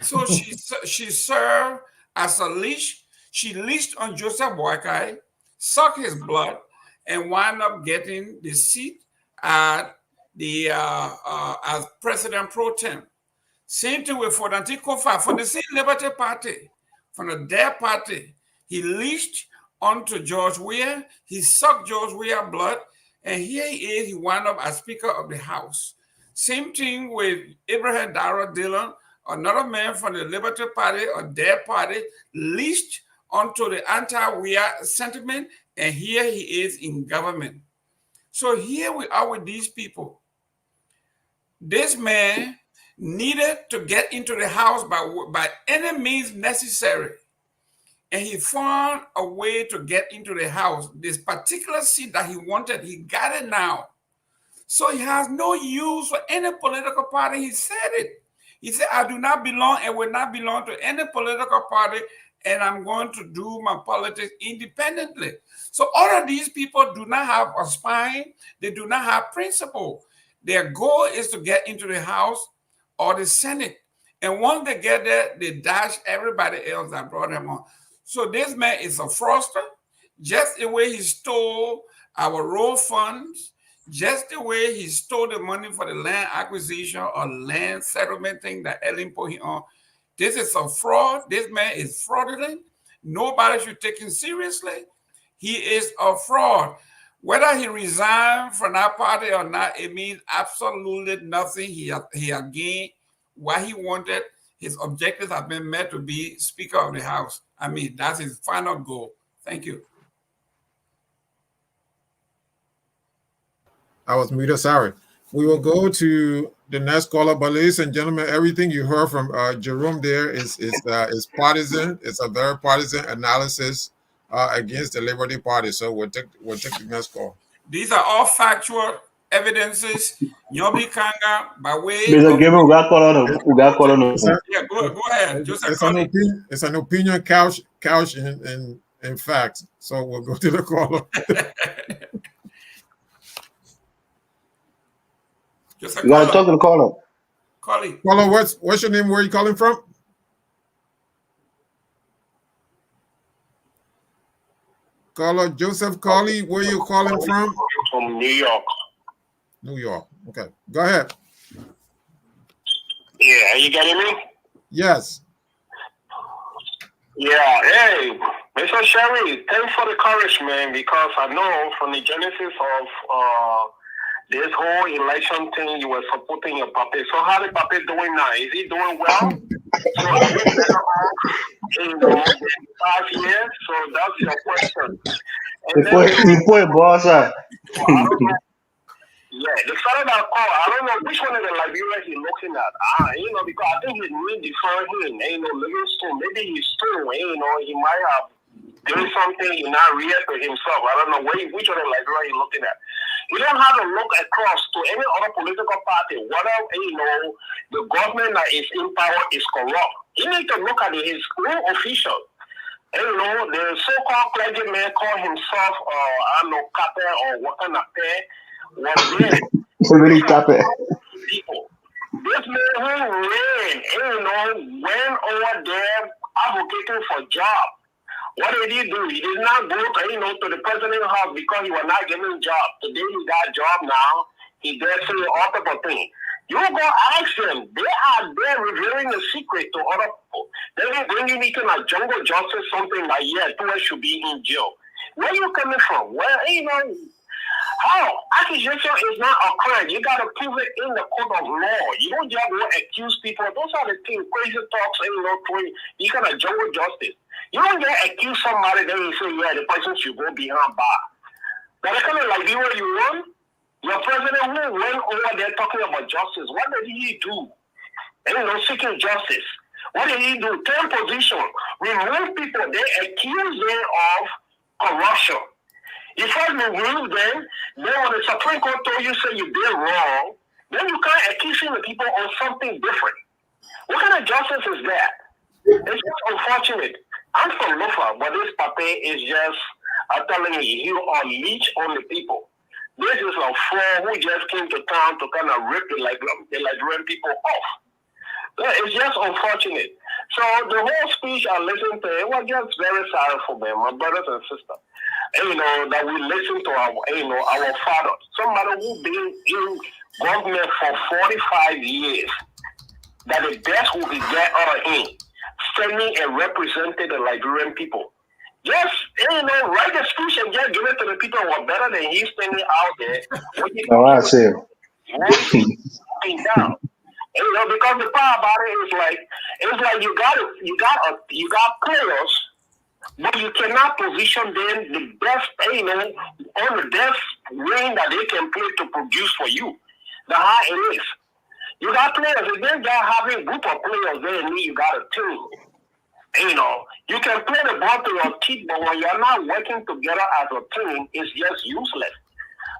So she served as a leash. She leashed on Joseph Boakai, sucked his blood, and wound up getting the seat at the as president pro tem. Same thing with Fodanti Kofa from the same Liberty Party, from the dead party. He leashed onto George Weah. He sucked George Weah blood, and here he is. He wound up as Speaker of the House. Same thing with Abraham Darrell Dillon, another man from the Liberty Party or dead party, leashed onto the anti-Weah sentiment, and here he is in government. So here we are with these people. This man needed to get into the House by any means necessary. And he found a way to get into the House. This particular seat that he wanted, he got it now. So he has no use for any political party. He said it. He said, I do not belong and will not belong to any political party, and I'm going to do my politics independently. So all of these people do not have a spine. They do not have principle. Their goal is to get into the House or the Senate. And once they get there, they dash everybody else that brought them on. So this man is a fraudster, just the way he stole our road funds, just the way he stole the money for the land acquisition or land settlement thing that Ellen put him on. This is a fraud. This man is fraudulent. Nobody should take him seriously. He is a fraud. Whether he resigned from that party or not, it means absolutely nothing. He gained what he wanted. His objectives have been met to be Speaker of the House. I mean, that's his final goal. Thank you. I was muted, sorry. We will go to the next caller, but ladies and gentlemen, everything you heard from Jerome there is partisan. It's a very partisan analysis against the Liberty Party. So we'll take the next call. These are all factual evidences. Nyobli Kanga, by way Mr. Gabriel, we got call on. Yeah, go ahead. It's an opinion couch in fact. So we'll go to the caller. You gotta talk to the caller. Caller, what's your name? Where are you calling from? Caller Joseph Colley, where are you calling from? From New York. New York. Okay, go ahead. Yeah, are you getting me? Yes. Yeah, hey, Mr. Sherry, thanks for the courage, man, because I know from the genesis of this whole election thing, you were supporting your puppet. So how the puppet doing now? Is he doing well? So are we better off in 5 years? So that's your question. And You put it, boss. Yeah, the fellow that called, I don't know which one of the Liberians he's looking at. Because I think he need the front him, Livingstone. Maybe he's still, he might have doing something, he now react to himself. I don't know which other Liberia you're looking at. You don't have to look across to any other political party, whether the government that is in power is corrupt. You need to look at his own official. The so-called clergyman called himself, I don't know, Capper or what kind of pair, was there. Really Capper. People. This man who ran, went over there advocating for job. What did he do? He did not go to the president's house because he was not getting a job. Today he got a job now. He there saying all type of things. You go ask them. They are there revealing a secret to other people. They will bring you into a jungle justice, something like, Tweah should be in jail. Where you coming from? Well, how? Accusation is not a crime. You got to prove it in the court of law. You don't just go accuse people. Those are the things, crazy talks, you got a jungle justice. You don't get accuse somebody, then you say, the person should go behind bar. But the kind of like you want, your president who went over there talking about justice, what did he do? Seeking justice. What did he do? Turn position. Remove people. They accuse them of corruption. If I remove them, then when the Supreme Court told you, say you did wrong, then you can't accuse the people on something different. What kind of justice is that? It's just unfortunate. I'm from Lufa, but this pape is just, I'm telling you, he unleash on the people. This is a fraud who just came to town to kind of rip the Liberian people off. It's just unfortunate. So the whole speech I listened to, it was just very sorry for me, my brothers and sisters. That we listen to our fathers. Somebody who been in government for 45 years, that the best will be get out of him, standing and representing the Liberian people. Just, write the speech and just give it to the people who are better than he standing out there. I see. Down. Because the part about it is like you got players, but you cannot position them the best, on the best way that they can play to produce for you. The high it is. You got players, if they got having a group of players there, you got a team. You can play the ball to your team, but when you're not working together as a team, it's just useless.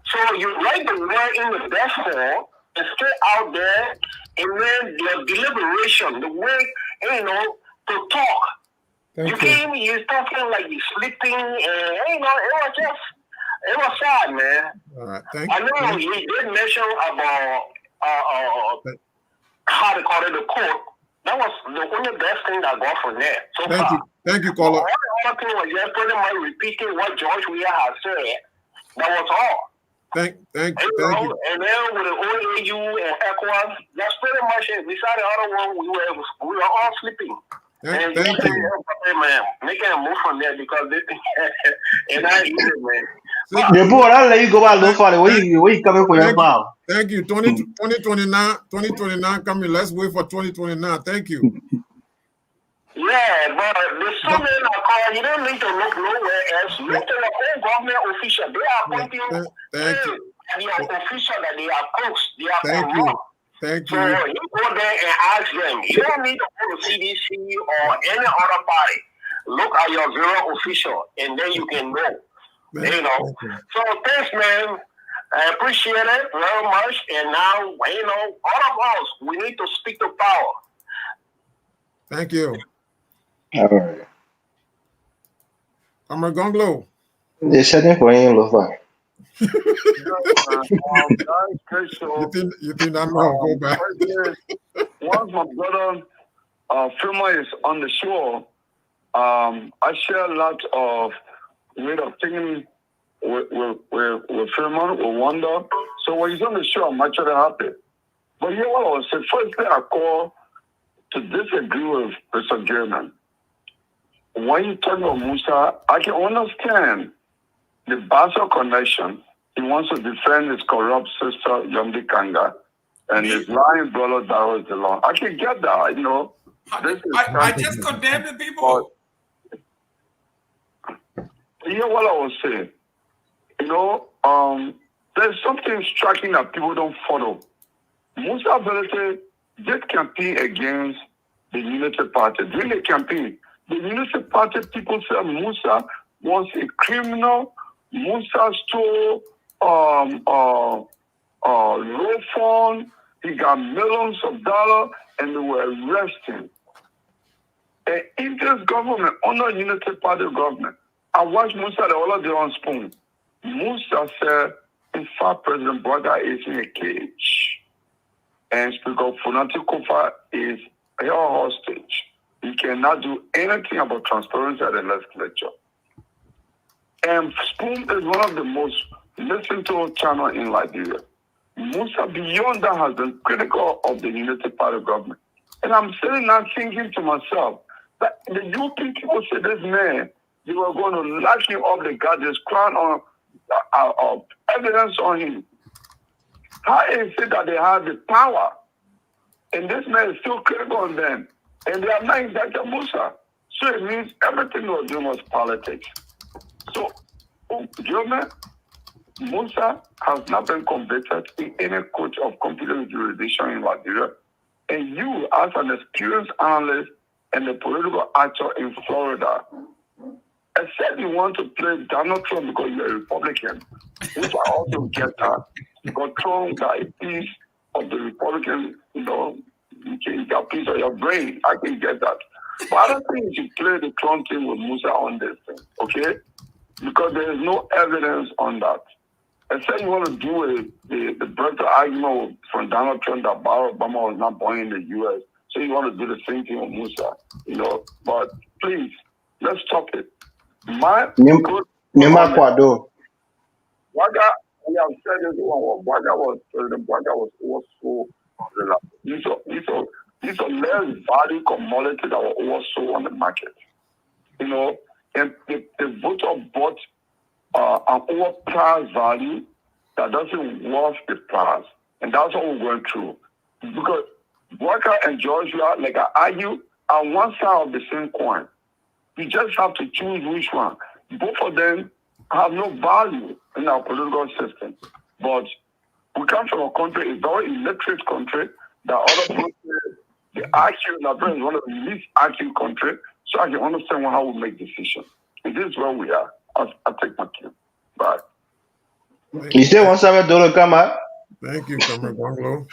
So you write the word in the best form and stay out there, and then your deliberation, the way, to talk. You came, you're talking like you're sleeping, and, it was sad, man. All right, I know you did mention about, how to call it, the court. That was the only best thing that got from there so far. Thank you, caller. All the other thing was just pretty much repeating what George Weah had said. That was all. Thank you. And then with the OAU and ECOWAS, that's pretty much it. Beside the other one, we were all sleeping. Thank you. Hey, man, making a move from there because they and I eat it, man. The boy, I'll let you go out look for it. Where you coming for your mom? Thank you. 2029 coming. Let's wait for 2029. Thank you. Yeah, but the summit I call, you don't need to look nowhere else. Look to your own government official. They are pointing the official that they are close. They are corrupt. Thank you. So you go there and ask them. You don't need to go to CDC or any other party. Look at your bureau official, and then you can know. So thanks, man. I appreciate it very much. And now, all of us, we need to speak to power. Thank you. All right. I'm a gonglo. They said it for you, Lufa. You think I'm gonna go back? Once my brother Firma is on the show, I share a lot of way of thinking with Firma, with Wanda. So when he's on the show, I'm actually happy. But you know what I was saying? First thing I call to disagree with Mr. German. When you talk about Musa, I can understand the Basel connection. He wants to defend his corrupt sister, Yomdi Kanga, and his lying brother, Daros DeLong. I can get that, I just condemn the people. You know what I was saying? There's something striking that people don't follow. Musa Bility did campaign against the Unity Party. During the campaign, The Unity Party people say Musa was a criminal. Musa stole law fund. He got millions of dollars, and they were arresting. And in this government, under Unity Party government, I watched Musa the other day on Spoon. Musa said, in fact, President Boakai is in a cage. And Speaker Funati Kofa is held hostage. He cannot do anything about transparency at the legislature. And Spoon is one of the most listened to channels in Liberia. Musa, beyond that, has been critical of the Unity Party government. And I'm sitting now thinking to myself that the European people say this man, they were going to lock him up, they got this crown on evidence on him. How is it that they have the power and this man is still critical on them and they are not indicted Musa? So it means everything they were doing was politics. So, German, Musa has not been convicted in any court of competent jurisdiction in Liberia. And you, as an experienced analyst and a political actor in Florida, except you want to play Donald Trump because you're a Republican, which I also get that, because Trump got a piece of the Republican, you got a piece of your brain. I can get that. But I don't think you should play the Trump thing with Musa on this thing, okay? Because there is no evidence on that. Except you want to do the breadth argument from Donald Trump that Barack Obama was not born in the U.S. So you want to do the same thing with Musa, But please, let's stop it. Nima Kwado. Waga, we have said this one. President Waga was also these are less value commodity that were also on the market. And the voter bought an overpriced value that doesn't worth the price. And that's what we're going through. Because Boakai and Joshua, like I argue, are one side of the same coin. You just have to choose which one. Both of them have no value in our political system. But we come from a country, a very illiterate country, that other people say the IQ in Liberia is one of the least IQ countries, so I can understand how we make decisions. And this is where we are. I'll take my cue. Bye. You still want $7 come out? Thank you, Comrade Bungalow.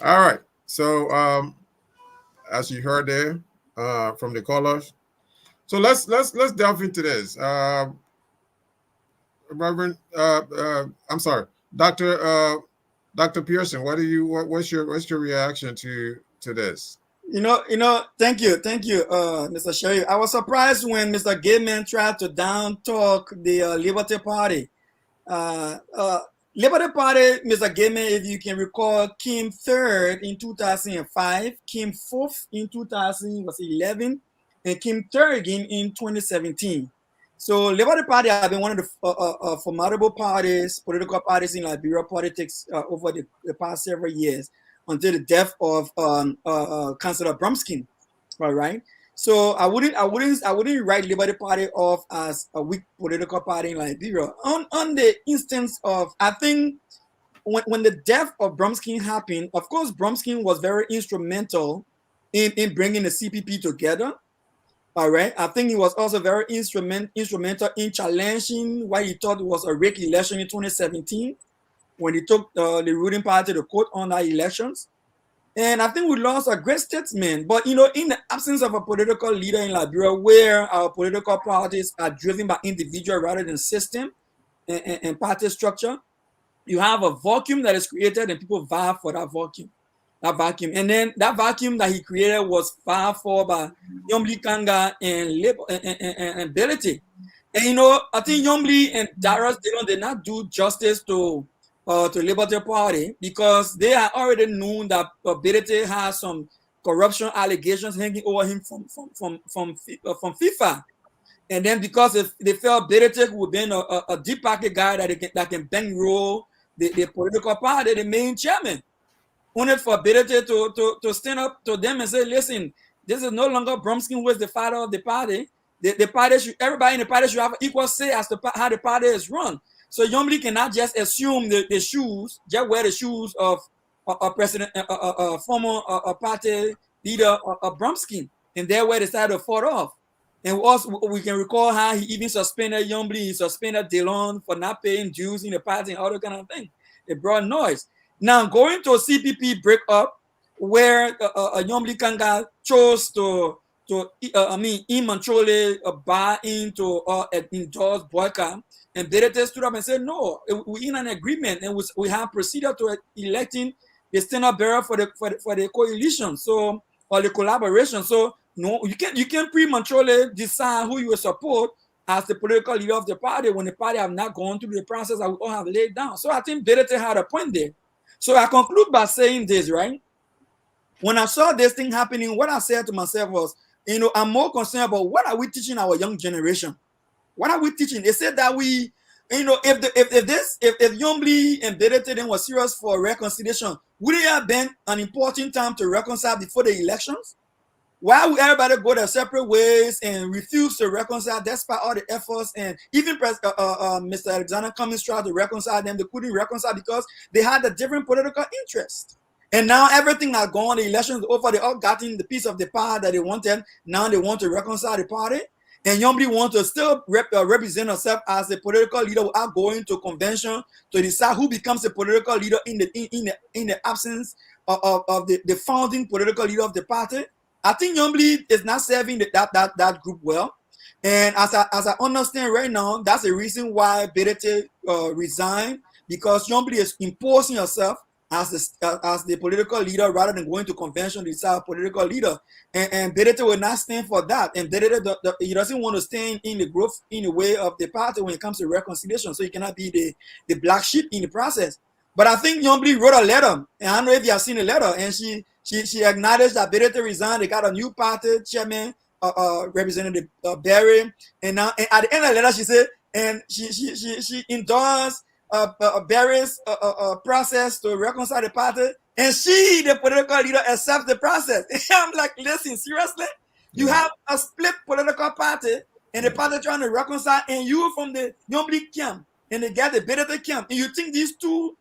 All right. So as you heard there from the callers, so let's delve into this. Reverend, I'm sorry, Dr. Pearson, what's your reaction to this? Thank you, Mr. Sherry. I was surprised when Mr. Gaiman tried to down talk the Liberty Party. Liberty Party, Mr. Gaiman, if you can recall, came third in 2005, came fourth in 2011, and came third again in 2017. So Liberty Party have been one of the formidable parties, political parties in Liberia politics over the past several years, until the death of Councillor Bromskin, all right? So I wouldn't write Liberty Party off as a weak political party in Liberia. On the instance of, I think when the death of Bromskin happened, of course Bromskin was very instrumental in bringing the CPP together. All right, I think he was also very instrumental in challenging what he thought was a rigged election in 2017, when he took the ruling party to court on that elections. And I think we lost a great statesman. But, in the absence of a political leader in Liberia, where our political parties are driven by individual rather than system and party structure, you have a vacuum that is created and people vie for that vacuum. And then that vacuum that he created was vied for by Yombli Kanga and Bility. And, I think Yombli and Darius did not do justice to Liberty Party, because they had already known that Bility has some corruption allegations hanging over him from FIFA. And then because if they felt Bility would be a deep pocket guy that can bankroll the political party, the main chairman, wanted for Bility to stand up to them and say, listen, this is no longer Bromskin who is the father of the party. The party everybody in the party should have equal say as to how the party is run. So Yombli cannot just assume the shoes, just wear the shoes of a president, former party leader of Bromskin. and that's where they started to fall off. And also, we can recall how he even suspended Yombly, he suspended Delon for not paying dues in the party and all that kind of thing. It brought noise. Now, going to a CPP breakup where Yombly Kanga chose to eventually buy into endorse Boakai, and Bility stood up and said, no, we're in an agreement, and we have proceeded to electing the standard bearer for the coalition, so or the collaboration. So no, you can't prematurely decide who you will support as the political leader of the party when the party have not gone through the process that we all have laid down. So I think Bility had a point there. So I conclude by saying this, right? When I saw this thing happening, what I said to myself was, I'm more concerned about what are we teaching our young generation? What are we teaching? They said that we, if Yombly and Bility then was serious for reconciliation, would it have been an important time to reconcile before the elections? Why would everybody go their separate ways and refuse to reconcile despite all the efforts? And even Mr. Alexander Cummings tried to reconcile them. They couldn't reconcile because they had a different political interest. And now everything has gone. The elections over. They all gotten the piece of the pie that they wanted. Now they want to reconcile the party. And Yombly wants to still represent herself as a political leader without going to convention to decide who becomes a political leader in the absence of the founding political leader of the party. I think Yombly is not serving that group well. And as I understand right now, that's the reason why Bility resigned, because Yombly is imposing herself as the political leader rather than going to convention to decide political leader. And Bility will not stand for that. And Bility, he doesn't want to stand in the growth in the way of the party when it comes to reconciliation. So he cannot be the black sheep in the process. But I think Yombly wrote a letter, and I don't know if you have seen the letter, and she acknowledged that Bility resigned. They got a new party chairman, Representative Barry, and now at the end of the letter she said, and she endorsed Barry's process to reconcile the party, and she, the political leader, accepts the process. And I'm like, listen, seriously, you have a split political party, and the party trying to reconcile, and you from the Yombly camp, and they get the Bility camp, and you think these two,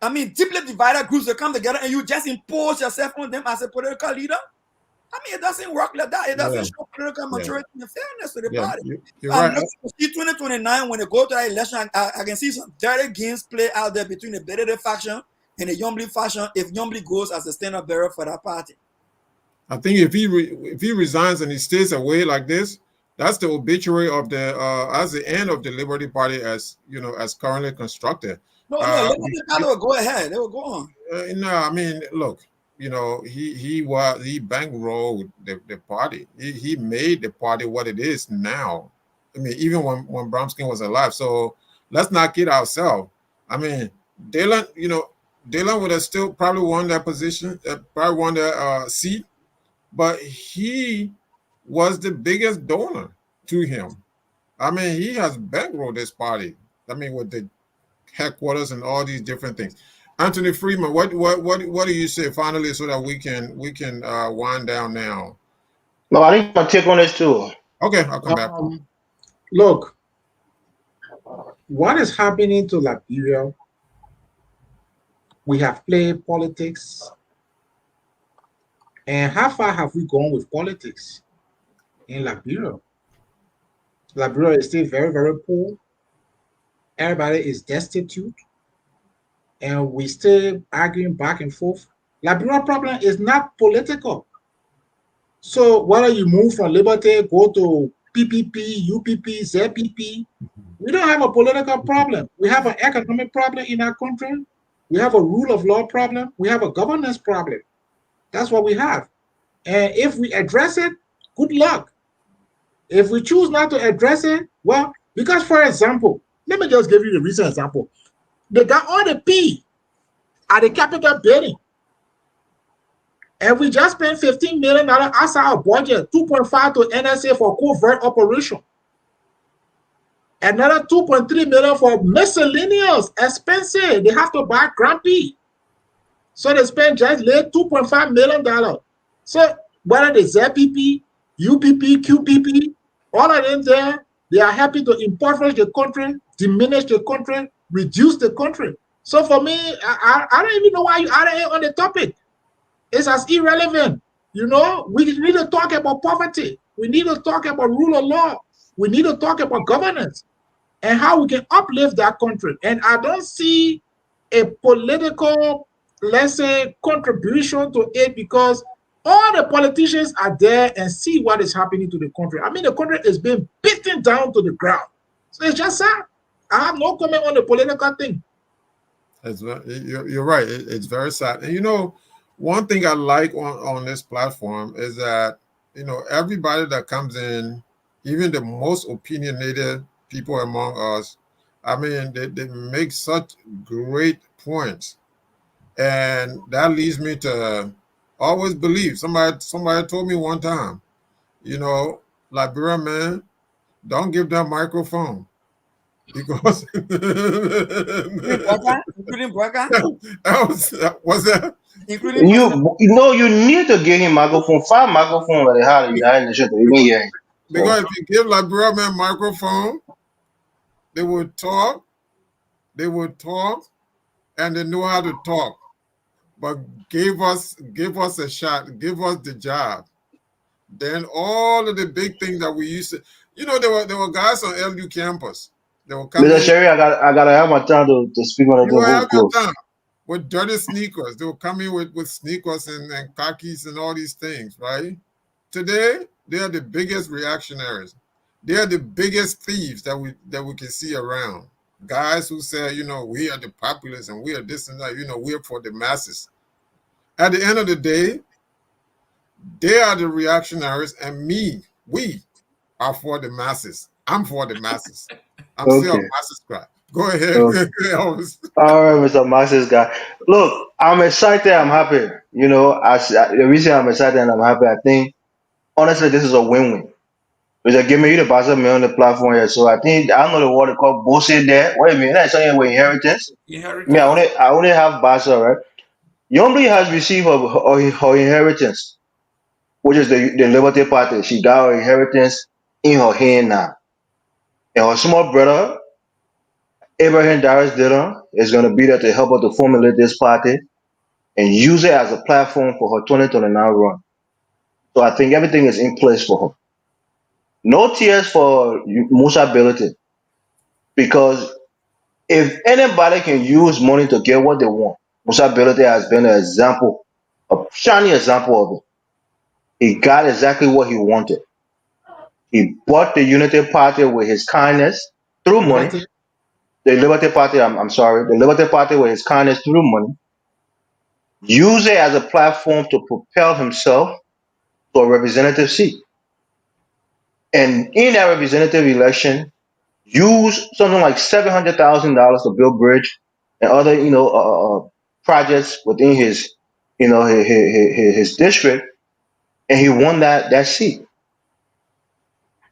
deeply divided groups will come together and you just impose yourself on them as a political leader? It doesn't work like that. It doesn't show political maturity and fairness to the party. You're right. 2029, when they go to that election, I can see some dirty games play out there between the Bility faction and the Yombly faction if Yombly goes as a standard bearer for that party. I think if he resigns and he stays away like this, that's the obituary of the as the end of the Liberty Party as currently constructed. No, Liberty Party will go ahead. They will go on. Look, he bankrolled the party. He made the party what it is now. Even when Bromskin was alive. So let's not kid ourselves. Dylan would have still probably won that position, probably won that seat, but he was the biggest donor to him. He has bankrolled this party. With the headquarters and all these different things. Anthony Freeman, what do you say finally, so that we can wind down now? No, I think I'll take on this too. Okay, I'll come back. Look, what is happening to Liberia? We have played politics, and how far have we gone with politics in Liberia? Liberia is still very, very poor. Everybody is destitute, and we still arguing back and forth. Liberia problem is not political. So whether you move from Liberty, go to PPP, UPP, ZPP, we don't have a political problem. We have an economic problem in our country. We have a rule of law problem. We have a governance problem. That's what we have. And if we address it, good luck. If we choose not to address it, well, because for example, let me just give you the recent example. They got all the P at the Capitol building. And we just spent $15 million outside our budget, 2.5 to NSA for covert operation. Another 2.3 million for miscellaneous expenses. They have to buy Grumpy. So they spent just late $2.5 million. So whether the ZPP, UPP, QPP, all of them there, they are happy to impoverish the country, diminish the country, reduce the country. So for me, I don't even know why you are on the topic. It's as irrelevant. You know, we need to talk about poverty. We need to talk about rule of law. We need to talk about governance and how we can uplift that country. And I don't see a political, let's say, contribution to it because all the politicians are there and see what is happening to the country. I mean, the country is being beaten down to the ground. So it's just sad. I have no comment on the political thing. You're right. It's very sad. And you know, one thing I like on this platform is that, you know, everybody that comes in, even the most opinionated people among us, I mean, they make such great points. And that leads me to always believe. Somebody told me one time, you know, Liberia man, don't give them microphone. Because including Boakai, was that including You know you need to give him microphone. 5 microphone that they had in the United Nations to even hear him. because So if you give Liberia man microphone, they would talk, and they know how to talk. But give us a shot, give us the job. Then all of the big things that we used to, you know, there were guys on LU campus. They were coming. Mr. Sherry, I gotta have my time to speak on You the will thing. have Go your close. time with dirty sneakers. They will come in with sneakers and khakis and all these things, right? Today, they are the biggest reactionaries. They are the biggest thieves that we can see around. Guys who say, you know, we are the populace and we are this and that, you know, we're for the masses. At the end of the day, they are the reactionaries, and we are for the masses. I'm for the masses. I'm still a Okay. masses guy. Go ahead, Okay. Elvis. All right, Mr. Marxist guy. Look, I'm excited. I'm happy. You know, the reason I'm excited and I'm happy, I think, honestly, this is a win-win. Because give me you the boss of me on the platform here. So I think, I don't know the word called bullshit there. Wait a minute. That's something with inheritance. Me, Inheritance. I only have Basa, right? Yombly has received her inheritance, which is the Liberty Party. She got her inheritance in her hand now. And her small brother, Abraham Darius Dillon, is going to be there to help her to formulate this party and use it as a platform for her 2029 run. So I think everything is in place for her. No tears for Musa Bility, because if anybody can use money to get what they want, Musa Bility has been an example, a shining example of it. He got exactly what he wanted. He bought the Unity Party with his kindness through money. Liberty. The Liberty Party, I'm sorry, the Liberty Party with his kindness through money. Use it as a platform to propel himself to a representative seat. And in that representative election, use something like $700,000 to build bridge and other, projects within his, his district, and he won that seat.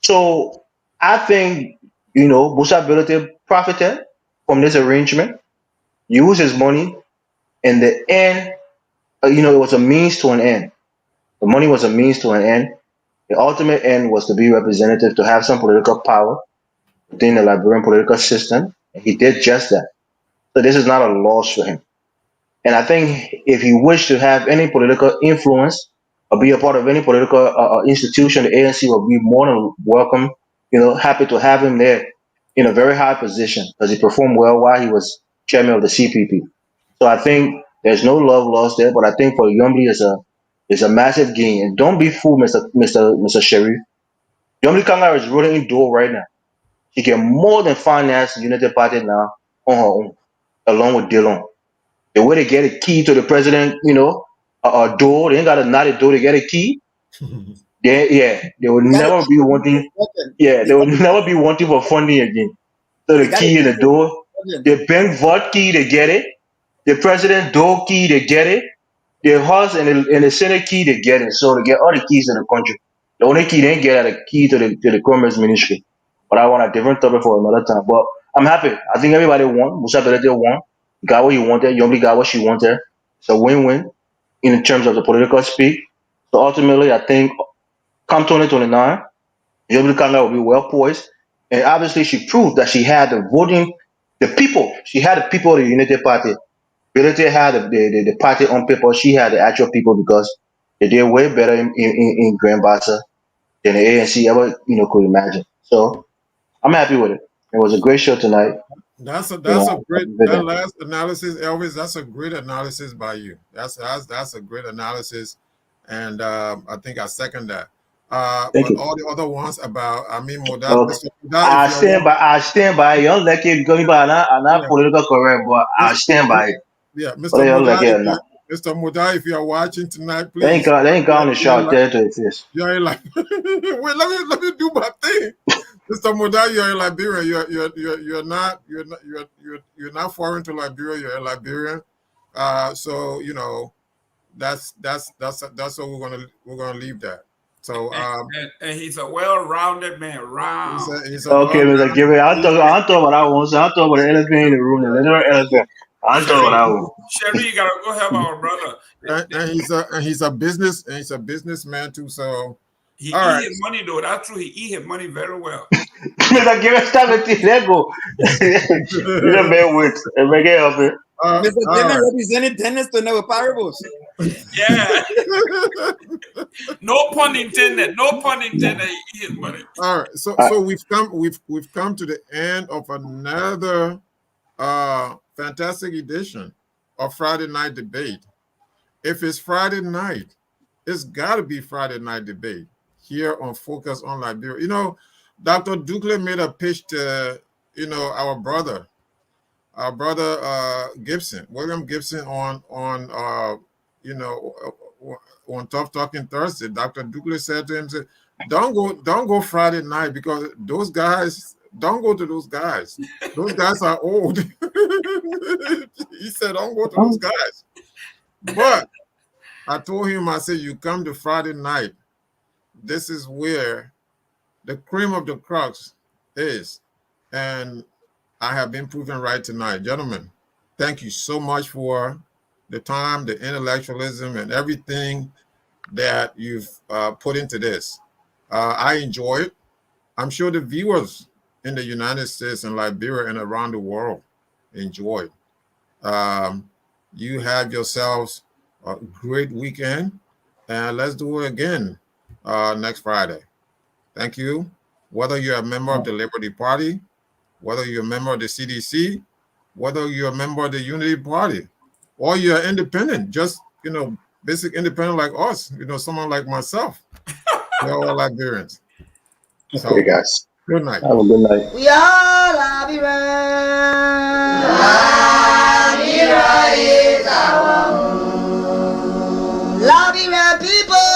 So I think, Musa Bility profited from this arrangement, used his money, and the end, it was a means to an end. The money was a means to an end. The ultimate end was to be representative, to have some political power within the Liberian political system, and he did just that. So this is not a loss for him. And I think if he wished to have any political influence or be a part of any political institution, the ANC will be more than welcome, happy to have him there in a very high position because he performed well while he was chairman of the CPP. So I think there's no love lost there, but I think for Yombly is a massive gain. And don't be fooled, Mr. Sherry. Yombly Kanga is rolling in door right now. She can more than finance the United Party now on her own, along with Dillon. The way they get a key to the president, a door, they ain't got a knotted door to get a key. They will got never be wanting, They they will got never be wanting for funding again. So they the got it. key in the door, the bank vault key, they get it. The president door key, they get it. The House and the Senate key, they get it. So they get all the keys in the country. The only key they ain't get are the key to the Commerce Ministry. But I want a different topic for another time. But I'm happy. I think everybody won. Musa Belete won. Got what he wanted. Yombi got what she wanted. It's a win-win in terms of the political speak. So ultimately, I think come 2029, Yombi Kanga will be well poised. And obviously, she proved that she had the voting, the people. She had the people of the Unity Party. Bility had the party on paper. She had the actual people because They did way better in Grand Bassa than the ANC ever, could imagine. So I'm happy with it. It was a great show tonight. That's a I great, did that that. last analysis, Elvis. That's a great analysis by you. That's a great analysis, and I think I second that. Thank But you. all the other ones about, I mean, Moda, Okay. Mr. Moda, if you're watching, I stand by it. You don't like it going by not yeah, political correct, but I stand by it. yeah, Whether Mr. you don't Moda, like it or not. Mr. Moda, if you are watching tonight, They ain't please, got they ain't got on the you're shark like, territory first. you're like, wait, let me do my thing. Mr. Moda, you're in Liberia. You're not foreign to Liberia. You're a Liberian. So that's what we're gonna leave that. So and he's a well-rounded man. Round. he's a Okay, well Mr. Gibby. I'm talking about that one. So I'm talking about the elephant in the room. The literal elephant. I'm talking Sherry, about that one. Sherry, you gotta go help our brother. and he's a businessman too. So He all right. eat his money though. That's true. He eat his money very well. Mr. Gibby, stop it. Let go. You don't bear with. Make it help it. Mr. All Jimmy right. representing tennis to know parables. Yeah. No pun intended. No pun intended. He eat his money. All right. So we've come to the end of another fantastic edition of Friday Night Debate. If it's Friday night, it's got to be Friday Night Debate here on Focus on Liberia. Dr. Dukley made a pitch to, our brother Gibson, William Gibson on Tough Talking Thursday. Dr. Dukley said to him, don't go Friday night because those guys, don't go to those guys. Those guys are old. He said, don't go to those guys. But I told him, I said, you come to Friday night. This is where the cream of the crux is. And I have been proven right tonight. Gentlemen, thank you so much for the time, the intellectualism, and everything that you've put into this. I enjoy it. I'm sure the viewers in the United States and Liberia and around the world enjoy it. You have yourselves a great weekend, and let's do it again next Friday. Thank you. Whether you're a member of the Liberty Party, whether you're a member of the CDC, whether you're a member of the Unity Party, or you're independent, just, basic independent like us, someone like myself. We're all Liberians. So, Okay, guys. good night. Have a good night. We are Liberians. Liberia is our home. Liberian people.